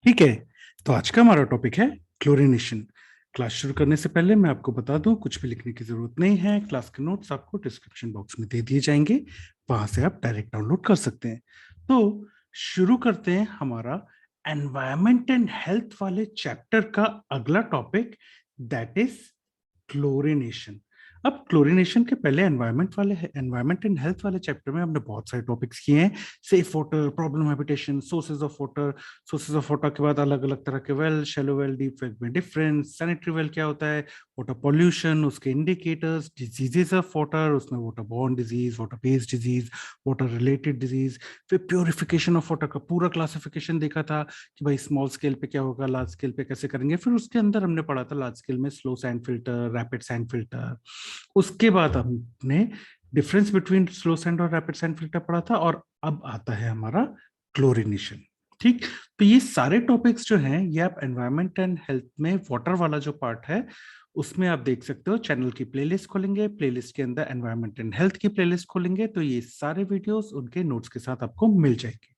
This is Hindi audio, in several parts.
ठीक है। तो आज का हमारा टॉपिक है क्लोरीनेशन। क्लास शुरू करने से पहले मैं आपको बता दूं, कुछ भी लिखने की जरूरत नहीं है। क्लास के नोट्स आपको डिस्क्रिप्शन बॉक्स में दे दिए जाएंगे, वहां से आप डायरेक्ट डाउनलोड कर सकते हैं। तो शुरू करते हैं हमारा एनवायरमेंट एंड हेल्थ वाले चैप्टर का अगला टॉपिक, दैट इज क्लोरीनेशन। अब क्लोरीनेशन के पहले एनवायरमेंट एंड हेल्थ वाले चैप्टर में हमने बहुत सारे टॉपिक्स किए हैं। Safe water, problem habitation, sources of water. Sources of water के बाद अलग अलग तरह के well, shallow well, deep well में डिफरेंस, सैनिटरी वेल क्या होता है, वाटर पॉल्यूशन, उसके इंडिकेटर्स, डिजीजेस ऑफ वाटर, उसमें water borne disease, water based disease, water related disease. फिर प्योरिफिकेशन ऑफ वाटर का पूरा क्लासिफिकेशन देखा था कि भाई स्मॉल स्केल पे क्या होगा, लार्ज स्केल पे कैसे करेंगे। फिर उसके अंदर हमने पढ़ा था लार्ज स्केल में slow sand filter, rapid sand filter. उसके बाद हमने डिफरेंस बिटवीन स्लो सैंड और रैपिड सैंड फिल्टर पढ़ा था, और अब आता है हमारा क्लोरीनेशन। ठीक। तो ये सारे टॉपिक्स जो हैं, ये आप एनवायरमेंट एंड हेल्थ में वाटर वाला जो पार्ट है उसमें आप देख सकते हो। चैनल की प्लेलिस्ट खोलेंगे, प्लेलिस्ट के अंदर एनवायरमेंट एंड हेल्थ की प्लेलिस्ट खोलेंगे तो ये सारे वीडियोस उनके नोट्स के साथ आपको मिल जाएंगे।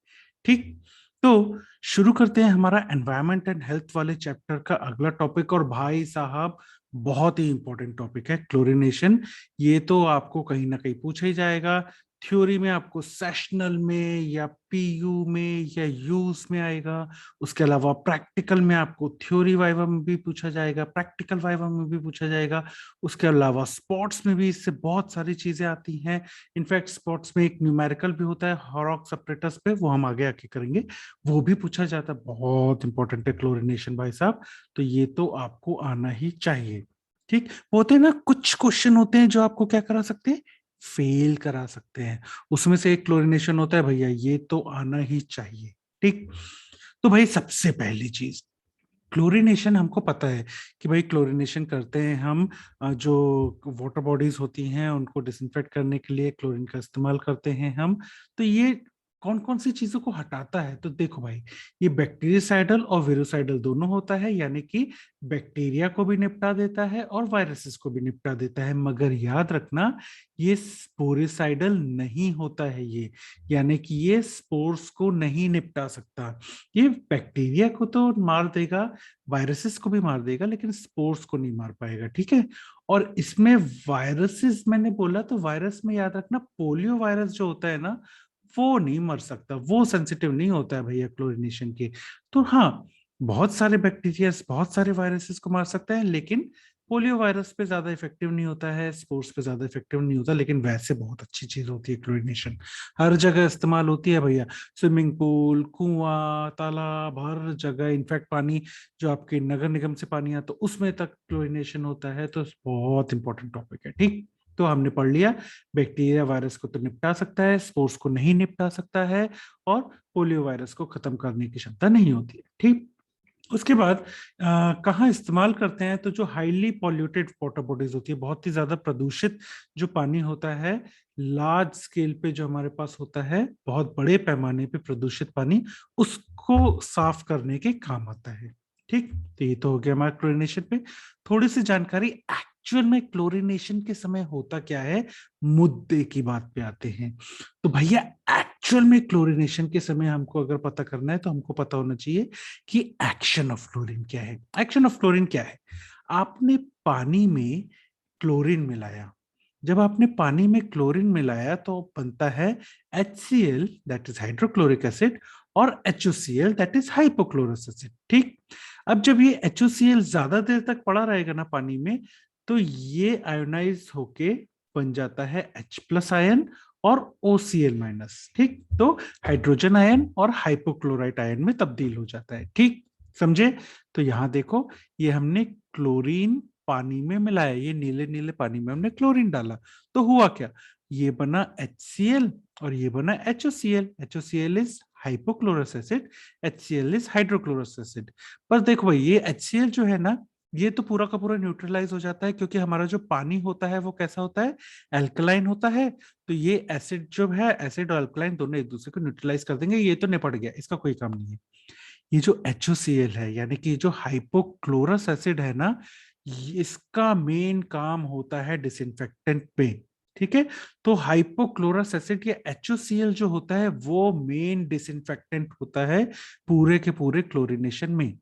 ठीक। तो शुरू करते हैं हमारा एनवायरमेंट एंड हेल्थ वाले चैप्टर का अगला टॉपिक, और भाई साहब बहुत ही इंपॉर्टेंट टॉपिक है क्लोरीनेशन। ये तो आपको कहीं ना कहीं पूछा ही जाएगा। थ्योरी में आपको सेशनल में या पीयू में या यूज में आएगा। उसके अलावा प्रैक्टिकल में आपको थ्योरी वाइवा में भी पूछा जाएगा, प्रैक्टिकल वाइवा में भी पूछा जाएगा। उसके अलावा स्पोर्ट्स में भी इससे बहुत सारी चीजें आती हैं। इनफैक्ट स्पोर्ट्स में एक न्यूमेरिकल भी होता है हॉरॉक्स अपरेटस पे, वो हम आगे आके करेंगे। वो भी पूछा जाता है। बहुत इंपॉर्टेंट है क्लोरीनेशन भाई साहब। तो ये तो आपको आना ही चाहिए। ठीक। वो होते हैं ना, कुछ क्वेश्चन होते हैं जो आपको क्या करा सकते हैं, फेल करा सकते हैं। उसमें से एक क्लोरीनेशन होता है भैया, ये तो आना ही चाहिए। ठीक। तो भाई सबसे पहली चीज, क्लोरीनेशन हमको पता है कि भाई क्लोरीनेशन करते हैं हम, जो वाटर बॉडीज होती हैं उनको डिसइंफेक्ट करने के लिए क्लोरीन का इस्तेमाल करते हैं हम। तो ये कौन कौन सी चीजों को हटाता है, तो देखो भाई, ये बैक्टीरियासाइडल और विरुसाइडल दोनों होता है, यानी कि बैक्टीरिया को भी निपटा देता है और वायरसेस को भी निपटा देता है। मगर याद रखना, ये स्पोरिसाइडल नहीं होता है ये, यानी कि ये स्पोर्स को नहीं निपटा सकता। ये बैक्टीरिया को तो मार देगा, वायरसेस को भी मार देगा, लेकिन स्पोर्स को नहीं मार पाएगा। ठीक है। और इसमें वायरसेस मैंने बोला, तो वायरस में याद रखना, पोलियो वायरस जो होता है ना, वो नहीं मर सकता, वो सेंसिटिव नहीं होता है भैया क्लोरीनेशन के। तो हाँ, बहुत सारे बैक्टीरिया, बहुत सारे वायरसेस को मार सकता है, लेकिन पोलियो वायरस पे ज्यादा इफेक्टिव नहीं होता है, स्पोर्स पे ज्यादा इफेक्टिव नहीं होता। लेकिन वैसे बहुत अच्छी चीज होती है क्लोरीनेशन, हर जगह इस्तेमाल होती है भैया। स्विमिंग पूल, कुआं, तालाब, हर जगह। इनफैक्ट पानी जो आपके नगर निगम से पानी आता है उसमें तक क्लोरीनेशन होता है। तो बहुत इंपॉर्टेंट टॉपिक है। ठीक। तो हमने पढ़ लिया, बैक्टीरिया वायरस को तो निपटा सकता है, स्पोर्स को नहीं निपटा सकता है, और पोलियो वायरस को खत्म करने की क्षमता नहीं होती है। ठीक। उसके बाद कहाँ इस्तेमाल करते हैं, तो जो हाईली पॉल्यूटेड वाटर बॉडीज होती है, बहुत ही ज्यादा प्रदूषित जो पानी होता है, लार्ज स्केल पे जो हमारे पास होता है, बहुत बड़े पैमाने पे प्रदूषित पानी, उसको साफ करने के काम आता है। ठीक। तो ये तो हो गया हमारा क्लोरीनेशन पे। थोड़ी सी जानकारी एक्चुअल में क्लोरीनेशन के समय होता क्या है, मुद्दे की बात पे आते हैं। तो भैया एक्चुअल में क्लोरीनेशन के समय हमको अगर पता करना है, तो हमको पता होना चाहिए कि एक्शन ऑफ क्लोरीन क्या है। एक्शन ऑफ क्लोरीन क्या है, आपने पानी में क्लोरीन मिलाया। जब आपने पानी में क्लोरीन मिलाया तो बनता है HCl, that is hydrochloric acid, और HOCl, that is hypochlorous acid. ठीक। अब जब ये HOCl ज्यादा देर तक पड़ा रहेगा ना पानी में, तो ये आयोनाइज होके बन जाता है H प्लस आयन और OCl माइनस। ठीक। तो हाइड्रोजन आयन और हाइपोक्लोराइट आयन में तब्दील हो जाता है। ठीक। समझे। तो यहां देखो, ये हमने क्लोरीन पानी में मिलाया, ये नीले नीले पानी में हमने क्लोरीन डाला, तो हुआ क्या, ये बना HCl और ये बना HOCl। HOCl is hypochlorous acid, HCl is hydrochlorous acid. पर देखो भाई, ये HCl जो है ना, ये तो पूरा का पूरा न्यूट्रलाइज हो जाता है, क्योंकि हमारा जो पानी होता है वो कैसा होता है, एल्कलाइन होता है। तो ये एसिड जो है, एसिड और अल्कलाइन दोनों एक दूसरे को न्यूट्रलाइज कर देंगे, ये तो निपट गया, इसका कोई काम नहीं है। ये जो HOCl है, यानी कि जो हाइपोक्लोरस एसिड है ना, इसका मेन काम होता है डिसइंफेक्टेंट पे। ठीक है। तो हाइपोक्लोरस एसिड या HOCl जो होता है वो मेन डिसइंफेक्टेंट होता है पूरे के पूरे क्लोरीनेशन में।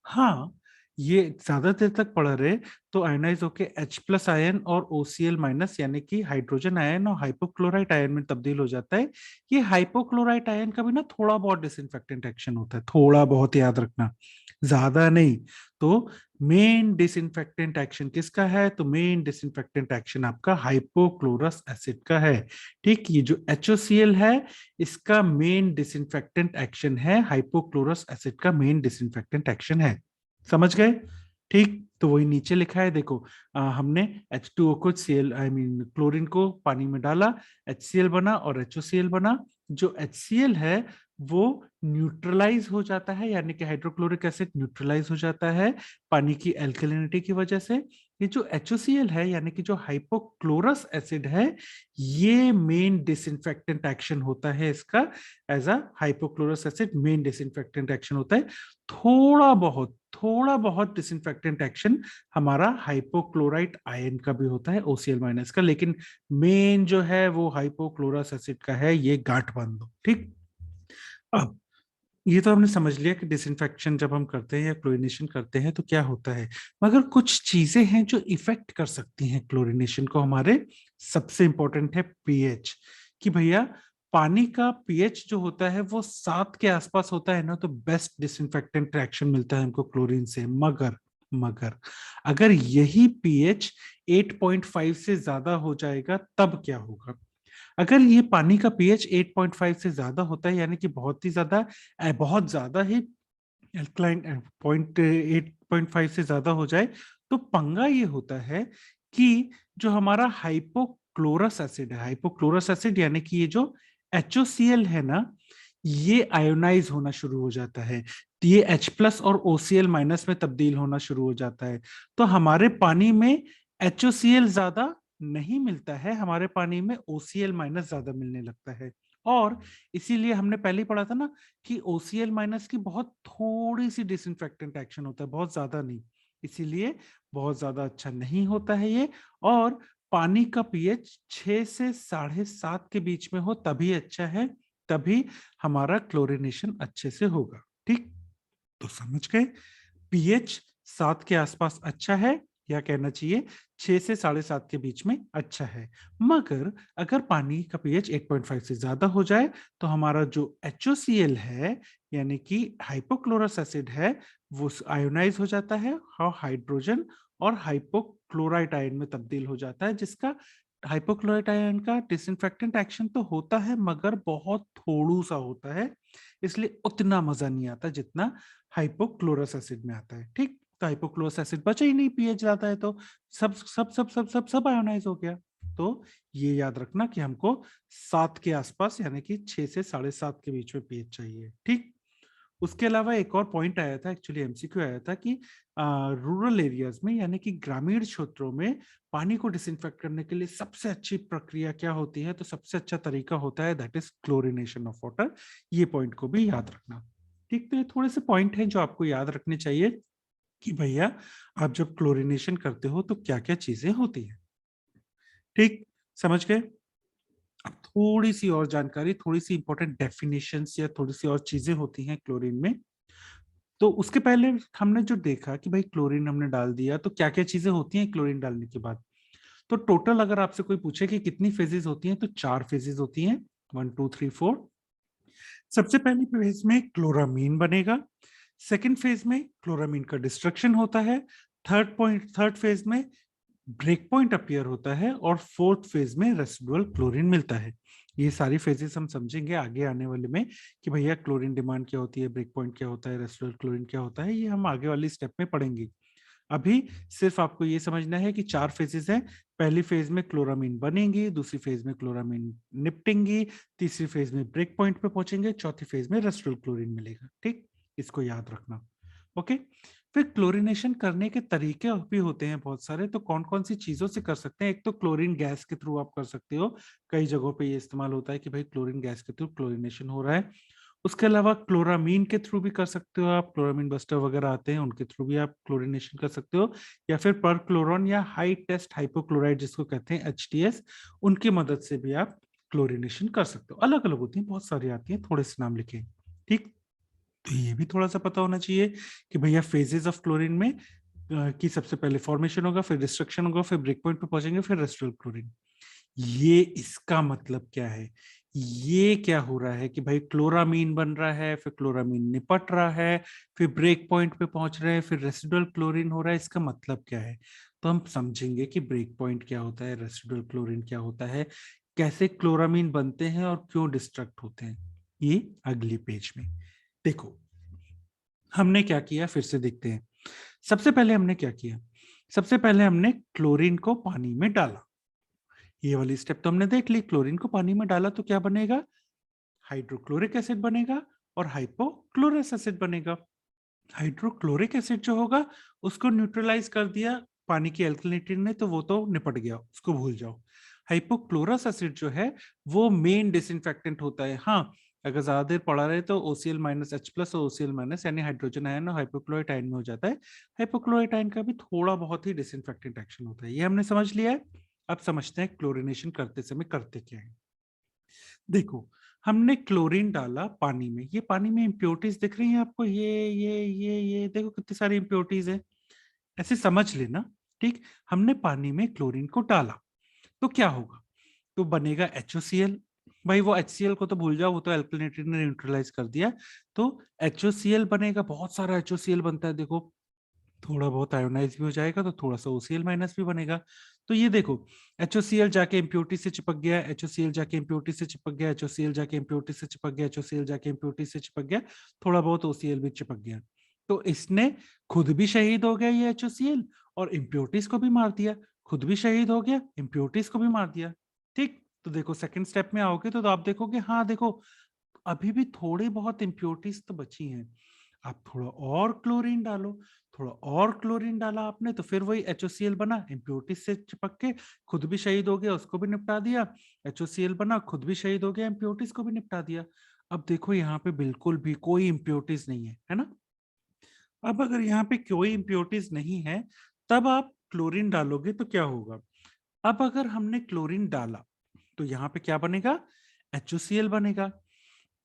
हाँ, ये ज्यादा देर तक पढ़ रहे तो आयनाइज होके H+ आयन और OCl- यानी कि हाइड्रोजन आयन और हाइपोक्लोराइट आयन में तब्दील हो जाता है। ये हाइपोक्लोराइट आयन का भी ना थोड़ा बहुत डिसइंफेक्टेंट एक्शन होता है, थोड़ा बहुत याद रखना, ज्यादा नहीं। तो मेन डिसइंफेक्टेंट एक्शन किसका है? तो मेन डिसइंफेक्टेंट एक्शन आपका हाइपोक्लोरस एसिड का है। ठीक, ये जो HOCl है इसका मेन डिसइंफेक्टेंट एक्शन है, हाइपोक्लोरस एसिड का मेन डिसइंफेक्टेंट एक्शन है। समझ गए? ठीक, तो वही नीचे लिखा है देखो। हमने H2O को Cl क्लोरीन को पानी में डाला, HCl बना और HOCl बना। जो HCl है वो न्यूट्रलाइज हो जाता है, यानी कि हाइड्रोक्लोरिक एसिड न्यूट्रलाइज हो जाता है पानी की एल्कलिनिटी की वजह से। ये जो HOCl है यानी कि जो हाइपोक्लोरस एसिड है, ये मेन डिसइंफेक्टेंट एक्शन होता है इसका। As a hypochlorous acid main disinfectant action होता है। थोड़ा बहुत डिसइंफेक्टेंट एक्शन हमारा हाइपोक्लोराइट आयन का भी होता है, OCl- का, लेकिन मेन जो है वो हाइपोक्लोरस एसिड का है। ये गांठ बांध दो। ठीक, अब ये तो हमने समझ लिया कि डिसइंफेक्शन जब हम करते हैं या क्लोरीनेशन करते हैं तो क्या होता है, मगर कुछ चीजें हैं जो इफेक्ट कर सकती हैं क्लोरीनेशन को हमारे। सबसे इंपॉर्टेंट है पीएच, कि भैया पानी का पीएच जो होता है वो 7 के आसपास होता है ना, तो बेस्ट डिसइंफेक्टेंट रिएक्शन मिलता है हमको क्लोरीन से। मगर अगर यही पीएच 8.5 से ज्यादा हो जाएगा तब क्या होगा? अगर ये पानी का पीएच 8.5 से ज्यादा होता है, यानी कि बहुत ज्यादा ही एल्कलाइन, 8.5 से ज्यादा हो जाए, तो पंगा ये होता है कि जो हमारा हाइपोक्लोरस एसिड है, हाइपोक्लोरस एसिड यानी कि ये जो HOCl है ना, ये आयोनाइज होना शुरू हो जाता है। ये H+ और OCl- में तब्दील होना शुरू हो जाता है। तो हमारे पानी में HOCl ज्यादा नहीं मिलता है, हमारे पानी में OCl- ज्यादा मिलने लगता है। और इसीलिए हमने पहले ही पढ़ा था ना कि OCl- की बहुत थोड़ी सी डिसइंफेक्टेंट एक्शन होता है, बहुत ज्यादा नहीं। इसीलिए बहुत ज्यादा अच्छा नहीं होता है ये। और पानी का पीएच 6 से 7.5 के बीच में हो तभी अच्छा है, तभी हमारा क्लोरीनेशन अच्छे से होगा। ठीक, तो समझ गए, पीएच 7 के आसपास अच्छा है, या कहना चाहिए 6 से 7.5 के बीच में अच्छा है। मगर अगर पानी का पीएच 8.5 से ज्यादा हो जाए तो हमारा जो HOCl है यानी कि हाइपोक्लोरस एसिड है, वो आयोनाइज हो जाता है और हाइड्रोजन और हाइपोक्लोराइट आयन में तब्दील हो जाता है, जिसका हाइपोक्लोराइट आयन का डिसइंफेक्टेंट एक्शन तो होता है मगर बहुत थोड़ू सा होता है, इसलिए उतना मजा नहीं आता जितना हाइपोक्लोरस एसिड में आता है। ठीक, तो हाइपोक्लोरस एसिड बचा ही नहीं, पीएच ज्यादा है तो सब सब सब सब सब सब आयोनाइज हो गया। तो ये याद रखना कि हमको 7 के आसपास यानी कि 6 से 7.5 के बीच में पीएच चाहिए। ठीक, उसके अलावा एक और पॉइंट आया था, एक्चुअली MCQ आया था कि रूरल एरियाज में यानी कि ग्रामीण क्षेत्रों में पानी को डिसइंफेक्ट करने के लिए सबसे अच्छी प्रक्रिया क्या होती है? तो सबसे अच्छा तरीका होता है that is chlorination of water. ये पॉइंट को भी याद रखना। ठीक, तो ये थोड़े से पॉइंट हैं जो आपको याद रखने चाहिए कि भैया आप जब क्लोरिनेशन करते हो तो क्या क्या चीजें होती है। ठीक, समझ गए? अब थोड़ी सी और जानकारी, थोड़ी सी इंपॉर्टेंट डेफिनेशंस या थोड़ी सी और चीजें होती हैं क्लोरीन में। तो उसके पहले हमने जो देखा कि भाई क्लोरीन हमने डाल दिया तो क्या क्या चीजें होती हैं क्लोरीन डालने के बाद। तो टोटल अगर आपसे कोई पूछे कि कितनी फेजेस होती हैं, तो 4 फेजेस होती हैं, 1 2 3 4। सबसे पहली फेज में क्लोरामीन बनेगा, सेकेंड फेज में क्लोरामीन का डिस्ट्रक्शन होता है, थर्ड फेज में ब्रेक पॉइंट अपीयर होता है, और फोर्थ फेज में रेसिडुअल क्लोरीन मिलता है। ये सारी फेजेस हम समझेंगे आगे आने वाले में कि भैया क्लोरीन डिमांड क्या होती है, ब्रेक पॉइंट क्या होता है, रेसिडुअल क्लोरीन क्या होता है, ये हम आगे वाली स्टेप में पढ़ेंगे। अभी सिर्फ आपको ये समझना है कि 4 फेजेस हैं। पहली फेज में क्लोरामीन बनेंगी, दूसरी फेज में क्लोरामीन निपटेंगी, तीसरी फेज में ब्रेक पॉइंट पे पहुंचेंगे, चौथी फेज में रेसिडुअल क्लोरीन मिलेगा। ठीक, इसको याद रखना। ओके, फिर क्लोरीनेशन करने के तरीके भी होते हैं बहुत सारे। तो कौन कौन सी चीजों से कर सकते हैं? एक तो क्लोरीन गैस के थ्रू आप कर सकते हो, कई जगहों पे ये इस्तेमाल होता है कि भाई क्लोरीन गैस के थ्रू क्लोरीनेशन हो रहा है। उसके अलावा क्लोरामीन के थ्रू भी कर सकते हो आप, क्लोरामीन बस्टर वगैरह आते हैं उनके थ्रू भी आप क्लोरिनेशन कर सकते हो, या फिर पर क्लोरॉन या हाई टेस्ट हाइपोक्लोराइड जिसको कहते हैं HTS, उनकी मदद से भी आप क्लोरिनेशन कर सकते हो। अलग अलग होती हैं, बहुत सारी आती हैं, थोड़े से नाम लिखे। ठीक, तो ये भी थोड़ा सा पता होना चाहिए कि भैया फेजेस ऑफ क्लोरीन में कि सबसे पहले फॉर्मेशन होगा, फिर डिस्ट्रक्शन होगा, फिर ब्रेक पॉइंट पे पहुंचेंगे, फिर रेसिडुअल क्लोरीन। ये इसका मतलब क्या है, ये क्या हो रहा है कि भाई क्लोरामीन बन रहा है, फिर क्लोरामीन निपट रहा है, फिर ब्रेक पॉइंट पे पहुंच रहे हैं, फिर रेसिडुअल क्लोरीन हो रहा है, इसका मतलब क्या है। तो हम समझेंगे कि ब्रेक पॉइंट क्या होता है, रेसिडुअल क्लोरीन क्या होता है, कैसे क्लोरामीन बनते हैं और क्यों डिस्ट्रक्ट होते हैं, ये अगले पेज में। देखो हमने क्या किया, फिर से देखते हैं। सबसे पहले हमने क्या किया, सबसे पहले हमने क्लोरीन को पानी में डाला। ये वाली स्टेप तो हमने देख ली, क्लोरीन को पानी में डाला तो क्या बनेगा, हाइड्रोक्लोरिक एसिड बनेगा और हाइपोक्लोरस एसिड बनेगा। हाइड्रोक्लोरिक एसिड जो होगा उसको न्यूट्रलाइज कर दिया पानी की एल्कलिनिटी ने, तो वो तो निपट गया, उसको भूल जाओ। हाइपोक्लोरस एसिड जो है वो मेन डिसइंफेक्टेंट होता है। हाँ, अगर ज्यादा देर पड़ा रहे तो OCl माइनस H प्लस और OCl माइनस यानी हाइड्रोजन आयन और हाइपोक्लोराइट आयन में हो जाता है। हाइपोक्लोराइट आयन का भी थोड़ा बहुत ही डिसइंफेक्टेंट एक्शन होता है, ये हमने समझ लिया है। अब समझते हैं क्लोरिनेशन करते समय करते क्या है। देखो हमने क्लोरीन डाला पानी में, ये पानी में इम्प्योरिटीज दिख रही हैं आपको, ये देखो कितनी सारी इम्प्योरिटीज है, ऐसे समझ लेना। ठीक, हमने पानी में क्लोरीन को डाला तो क्या होगा, तो बनेगा HOCl। भाई वो HCl को तो भूल जाओ, वो तो एल्कलिनेटेड ने न्यूट्रलाइज कर दिया। तो HOCl बनेगा, बहुत सारा HOCl बनता है, देखो थोड़ा बहुत आयोनाइज भी हो जाएगा तो थोड़ा सा OCl माइनस भी बनेगा। तो ये देखो HOCl जाके इम्प्योरिटी से चिपक गया, HOCl जाके इम्प्योरिटी से चिपक गया, HOCl जाके इम्प्योरिटी से चिपक गया, HOCl जाके इम्प्योरिटी से चिपक गया, थोड़ा बहुत OCl भी चिपक गया। तो इसने खुद भी शहीद हो गया ये HOCl, और इम्प्योरिटीज को भी मार दिया, खुद भी शहीद हो गया, इम्प्योरिटीज को भी मार दिया। ठीक, तो देखो सेकंड स्टेप में आओगे तो आप देखोगे, हाँ देखो अभी भी थोड़ी बहुत इम्प्योरिटीज तो बची हैं। आप थोड़ा और क्लोरीन डालो, थोड़ा और क्लोरीन डाला आपने तो फिर वही HOCl बना, इम्प्योरिटीज से चिपक के खुद भी शहीद हो गया, उसको भी निपटा दिया। HOCl बना, खुद भी शहीद हो गया, इम्प्योरिटीज को भी निपटा दिया। अब देखो यहाँ पे बिल्कुल भी कोई इम्प्योरिटीज नहीं है ना। अब अगर यहाँ पे कोई इम्प्योरिटीज नहीं है, तब आप क्लोरीन डालोगे तो क्या होगा। अब अगर हमने क्लोरीन डाला तो यहाँ पे क्या बनेगा, HOCl बनेगा।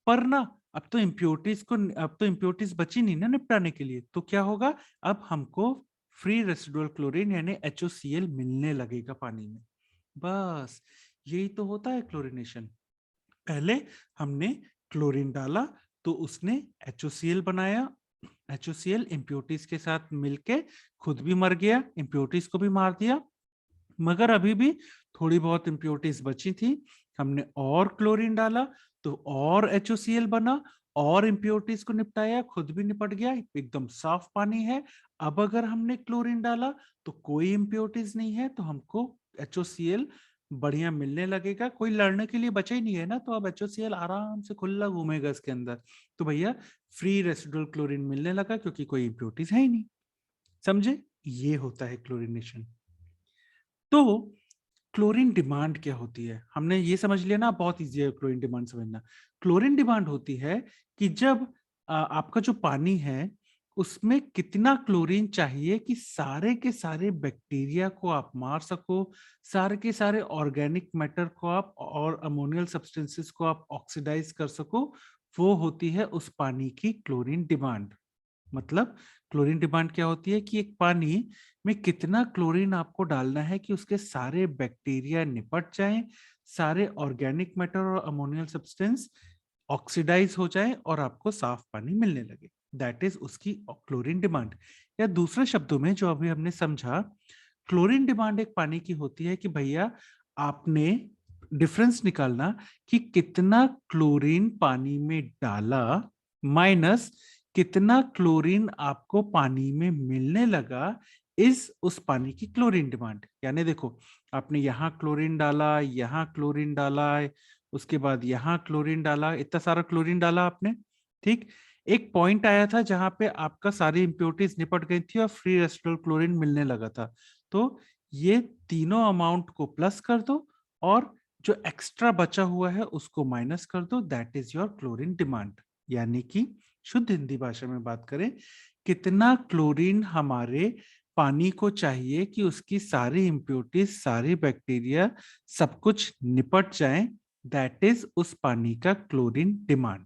पर ना अब तो इम्प्योरिटीज बची नहीं ना निपटाने के लिए, तो क्या होगा, अब हमको फ्री रेसिडुअल क्लोरीन यानी HOCl मिलने लगेगा पानी में। बस यही तो होता है क्लोरीनेशन। पहले हमने क्लोरीन डाला तो उसने HOCl बनाया, HOCl इम्प्योरिटीज के साथ मिलके खुद भी मर गया, इम्प्योरिटीज को भी मार दिया। मगर अभी भी थोड़ी बहुत इम्प्योरिटीज बची थी, हमने और क्लोरीन डाला तो और HOCl बना, और इम्प्योरिटीज को निपटाया, खुद भी निपट गया, एकदम साफ पानी है। अब अगर हमने क्लोरीन डाला तो कोई इम्प्योरिटीज नहीं है, तो हमको HOCl बढ़िया मिलने लगेगा, कोई लड़ने के लिए बचा ही नहीं है ना, तो अब HOCl आराम से खुला घूमेगा इसके अंदर। तो भैया फ्री रेसिडुअल क्लोरीन मिलने लगा क्योंकि कोई इम्प्योरिटीज है ही नहीं। समझे, ये होता है क्लोरीनेशन। तो क्लोरीन डिमांड क्या होती है, हमने ये समझ लिया ना, बहुत इजी है क्लोरीन डिमांड समझना। क्लोरीन डिमांड होती है कि जब आपका जो पानी है उसमें कितना क्लोरीन चाहिए कि सारे के सारे बैक्टीरिया को आप मार सको, सारे के सारे ऑर्गेनिक मैटर को आप और अमोनियल सब्सटेंसेस को आप ऑक्सीडाइज कर सको, वो होती है उस पानी की क्लोरीन डिमांड। मतलब क्लोरीन डिमांड क्या होती है कि एक पानी में कितना क्लोरीन आपको डालना है कि उसके सारे बैक्टीरिया निपट जाएं, सारे ऑर्गेनिक मैटर और अमोनियल सब्सटेंस ऑक्सीडाइज हो जाए और आपको साफ पानी मिलने लगे। दैट इज उसकी क्लोरीन डिमांड। या दूसरे शब्दों में जो अभी हमने समझा, क्लोरीन डिमांड एक पानी की होती है कि भैया आपने डिफरेंस निकालना कि कितना क्लोरीन पानी में डाला माइनस कितना क्लोरीन आपको पानी में मिलने लगा, इस उस पानी की क्लोरीन डिमांड। यानी देखो आपने यहाँ क्लोरीन डाला, यहाँ क्लोरीन डाला, उसके बाद यहाँ क्लोरीन डाला, इतना सारा क्लोरीन डाला आपने। ठीक, एक पॉइंट आया था जहां पे आपका सारी इंप्योरिटीज निपट गई थी और फ्री रेसिडुअल क्लोरीन मिलने लगा था। तो ये तीनों अमाउंट को प्लस कर दो और जो एक्स्ट्रा बचा हुआ है उसको माइनस कर दो, that is your chlorine demand. यानी कि शुद्ध हिंदी भाषा में बात करें, कितना क्लोरीन हमारे पानी को चाहिए कि उसकी सारी इम्प्योरिटीज, सारी बैक्टीरिया, सब कुछ निपट जाए, दैट इज उस पानी का क्लोरीन डिमांड।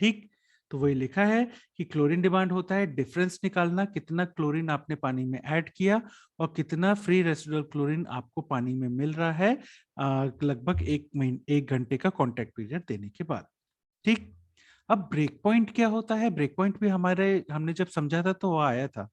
ठीक, तो वही लिखा है कि क्लोरीन डिमांड होता है डिफरेंस निकालना, कितना क्लोरीन आपने पानी में ऐड किया और कितना फ्री रेसिडुअल क्लोरीन आपको पानी में मिल रहा है लगभग 1 घंटे का कांटेक्ट पीरियड देने के बाद। ठीक, अब ब्रेक पॉइंट क्या होता है? ब्रेक पॉइंट भी हमने जब समझा था तो वो आया था।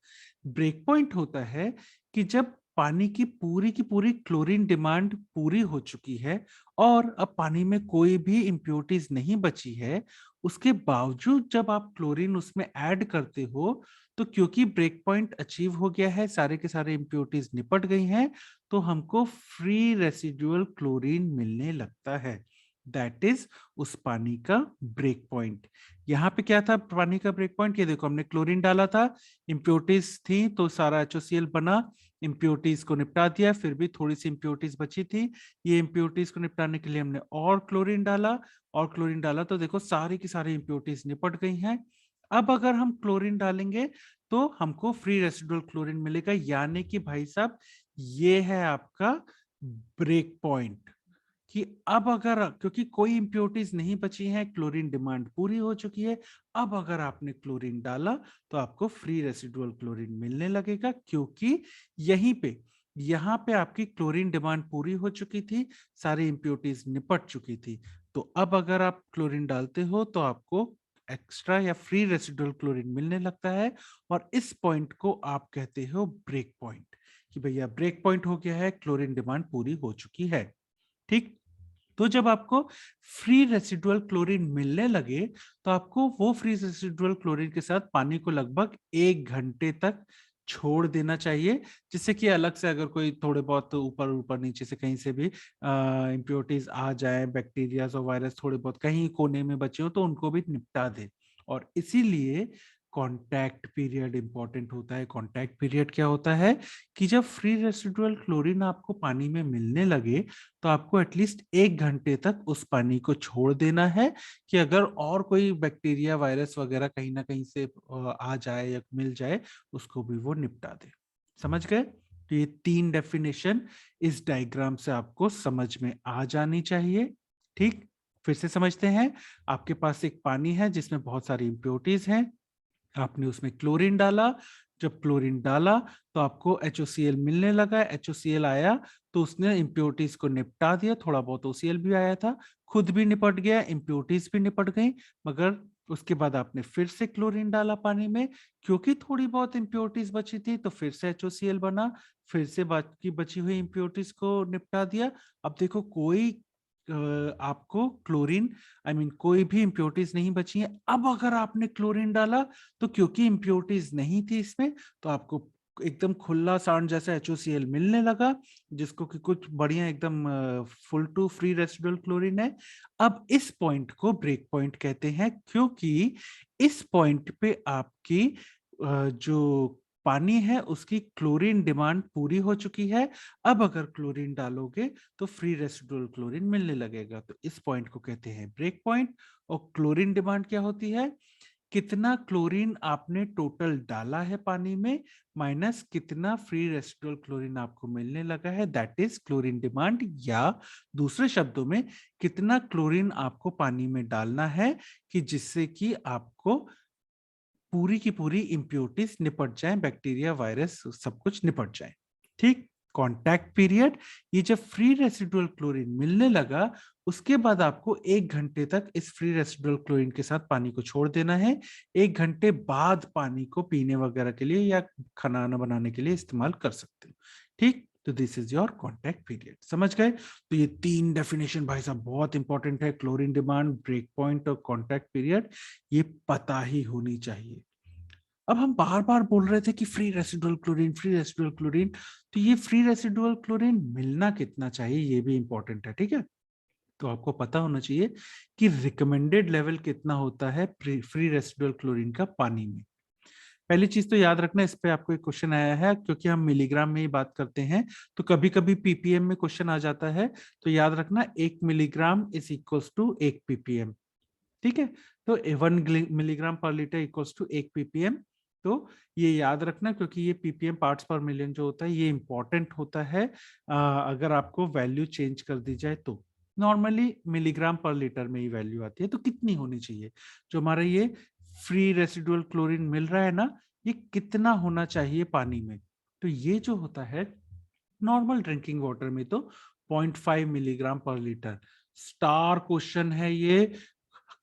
ब्रेक पॉइंट होता है कि जब पानी की पूरी क्लोरीन डिमांड पूरी हो चुकी है और अब पानी में कोई भी इम्प्योरिटीज नहीं बची है, उसके बावजूद जब आप क्लोरीन उसमें ऐड करते हो, तो क्योंकि ब्रेक पॉइंट अचीव हो गया है, सारे के सारे इम्प्योरिटीज निपट गई हैं, तो हमको फ्री रेसिडुअल क्लोरीन मिलने लगता है। दैट इज उस पानी का ब्रेक पॉइंट। यहाँ पे क्या था पानी का ब्रेक पॉइंट? ये देखो, हमने क्लोरीन डाला था, इम्प्योरिटीज थी तो सारा HOCl बना, इम्प्योरिटीज को निपटा दिया, फिर भी थोड़ी सी इम्प्योरिटीज बची थी, ये इम्प्योरिटीज को निपटाने के लिए हमने और क्लोरीन डाला, और क्लोरीन डाला तो देखो सारी की सारी इम्प्योरिटीज निपट गई हैं। अब अगर हम क्लोरीन डालेंगे तो हमको फ्री रेसिडुअल क्लोरीन मिलेगा, यानी कि भाई साहब ये है आपका ब्रेक पॉइंट कि अब अगर, क्योंकि कोई इम्प्योरिटीज नहीं बची हैं, क्लोरीन डिमांड पूरी हो चुकी है, अब अगर आपने क्लोरीन डाला तो आपको फ्री रेसिडुअल क्लोरीन मिलने लगेगा, क्योंकि यहाँ पे आपकी क्लोरीन डिमांड पूरी हो चुकी थी, सारी इम्प्योरिटीज निपट चुकी थी। तो अब अगर आप क्लोरीन डालते हो तो आपको एक्स्ट्रा या फ्री रेसिडुअल क्लोरीन मिलने लगता है, और इस पॉइंट को आप कहते हो ब्रेक पॉइंट, कि भैया ब्रेक पॉइंट हो गया है, क्लोरीन डिमांड पूरी हो चुकी है। ठीक, तो जब आपको फ्री रेसिडुअल क्लोरीन मिलने लगे तो आपको वो फ्री रेसिडुअल क्लोरीन के साथ पानी को लगभग 1 घंटे तक छोड़ देना चाहिए, जिससे कि अलग से अगर कोई थोड़े बहुत ऊपर ऊपर नीचे से कहीं से भी इम्प्योरिटीज आ जाए, बैक्टीरिया और वायरस थोड़े बहुत कहीं कोने में बचे हो तो उनको भी निपटा दे। और इसीलिए कॉन्टैक्ट पीरियड इंपॉर्टेंट होता है। कॉन्टैक्ट पीरियड क्या होता है कि जब फ्री रेसिडुअल क्लोरीन आपको पानी में मिलने लगे तो आपको एटलीस्ट 1 घंटे तक उस पानी को छोड़ देना है, कि अगर और कोई बैक्टीरिया, वायरस वगैरह कहीं ना कहीं से आ जाए या मिल जाए, उसको भी वो निपटा दे। समझ गए? तो ये 3 डेफिनेशन इस डायग्राम से आपको समझ में आ जानी चाहिए। ठीक, फिर से समझते हैं। आपके पास एक पानी है जिसमें बहुत सारी इम्प्योरिटीज हैं, आपने उसमें क्लोरीन डाला, जब क्लोरीन डाला तो आपको HOCl मिलने लगा, HOCl आया तो उसने इम्प्योरिटीज को निपटा दिया, थोड़ा बहुत OCl भी आया था, खुद भी निपट गया, इम्प्योरिटीज भी निपट गई, मगर उसके बाद आपने फिर से क्लोरीन डाला पानी में, क्योंकि थोड़ी बहुत इम्प्योरिटीज बची थी तो फिर से HOCl बना, फिर से बाकी बची हुई इम्प्योरिटीज को निपटा दिया। अब देखो कोई आपको क्लोरीन कोई भी इम्प्योरिटीज नहीं बची है। अब अगर आपने क्लोरीन डाला तो क्योंकि इम्प्योरिटीज नहीं थी इसमें, तो आपको एकदम खुला सांड जैसा HOCl मिलने लगा, जिसको कि कुछ बढ़िया एकदम full to free residual chlorine है। अब इस पॉइंट को ब्रेक पॉइंट कहते हैं, क्योंकि इस पॉइंट पे आपकी जो पानी है उसकी क्लोरीन डिमांड पूरी हो चुकी है। अब अगर क्लोरीन डालोगे तो फ्री रेसिडुअल क्लोरीन मिलने लगेगा, तो इस पॉइंट को कहते हैं ब्रेक पॉइंट। और क्लोरीन डिमांड क्या होती है? कितना क्लोरीन आपने टोटल डाला है पानी में, माइनस कितना फ्री रेसिडुअल क्लोरीन आपको मिलने लगा है, दैट इज क्लोरीन डिमांड। या दूसरे शब्दों में, कितना क्लोरीन आपको पानी में डालना है कि जिससे कि आपको पूरी की पूरी इम्प्योरिटीज निपट जाए, बैक्टीरिया, वायरस सब कुछ निपट जाए। ठीक, कॉन्टैक्ट पीरियड, ये जब फ्री रेसिडुअल क्लोरीन मिलने लगा उसके बाद आपको 1 घंटे तक इस फ्री रेसिडुअल क्लोरीन के साथ पानी को छोड़ देना है। 1 घंटे बाद पानी को पीने वगैरह के लिए या खाना बनाने के लिए इस्तेमाल कर सकते हो। ठीक, तो this is your contact period. समझ गए? तो ये 3 डेफिनेशन भाई साहब बहुत इंपॉर्टेंट है, क्लोरीन डिमांड, ब्रेक पॉइंट और कॉन्टैक्ट पीरियड, ये पता ही होनी चाहिए। अब हम बार बार बोल रहे थे कि free residual chlorine, free residual chlorine, तो ये फ्री रेसिडुअल क्लोरीन मिलना कितना चाहिए ये भी इंपॉर्टेंट है। ठीक है, तो आपको पता होना चाहिए कि रिकमेंडेड लेवल कितना होता है फ्री रेसिडुअल क्लोरीन का पानी में। पहली चीज तो याद रखना, इस पे आपको एक क्वेश्चन आया है, क्योंकि हम मिलीग्राम में ही बात करते हैं तो कभी कभी PPM में क्वेश्चन आ जाता है, तो याद रखना 1 milligram is equals to 1 ppm। ठीक है, तो 1 मिलीग्राम पर लीटर इक्वल्स टू 1 ppm। तो ये याद रखना, क्योंकि ये ppm पार्ट्स पर मिलियन जो होता है ये इंपॉर्टेंट होता है अगर आपको वैल्यू चेंज कर दी जाए तो। नॉर्मली मिलीग्राम पर लीटर में ही वैल्यू आती है, तो कितनी होनी चाहिए जो हमारा ये फ्री रेसिडुअल क्लोरीन मिल रहा है ना, ये कितना होना चाहिए पानी में। तो ये जो होता है नॉर्मल ड्रिंकिंग वाटर में तो 0.5 मिलीग्राम पर लीटर। स्टार क्वेश्चन है ये,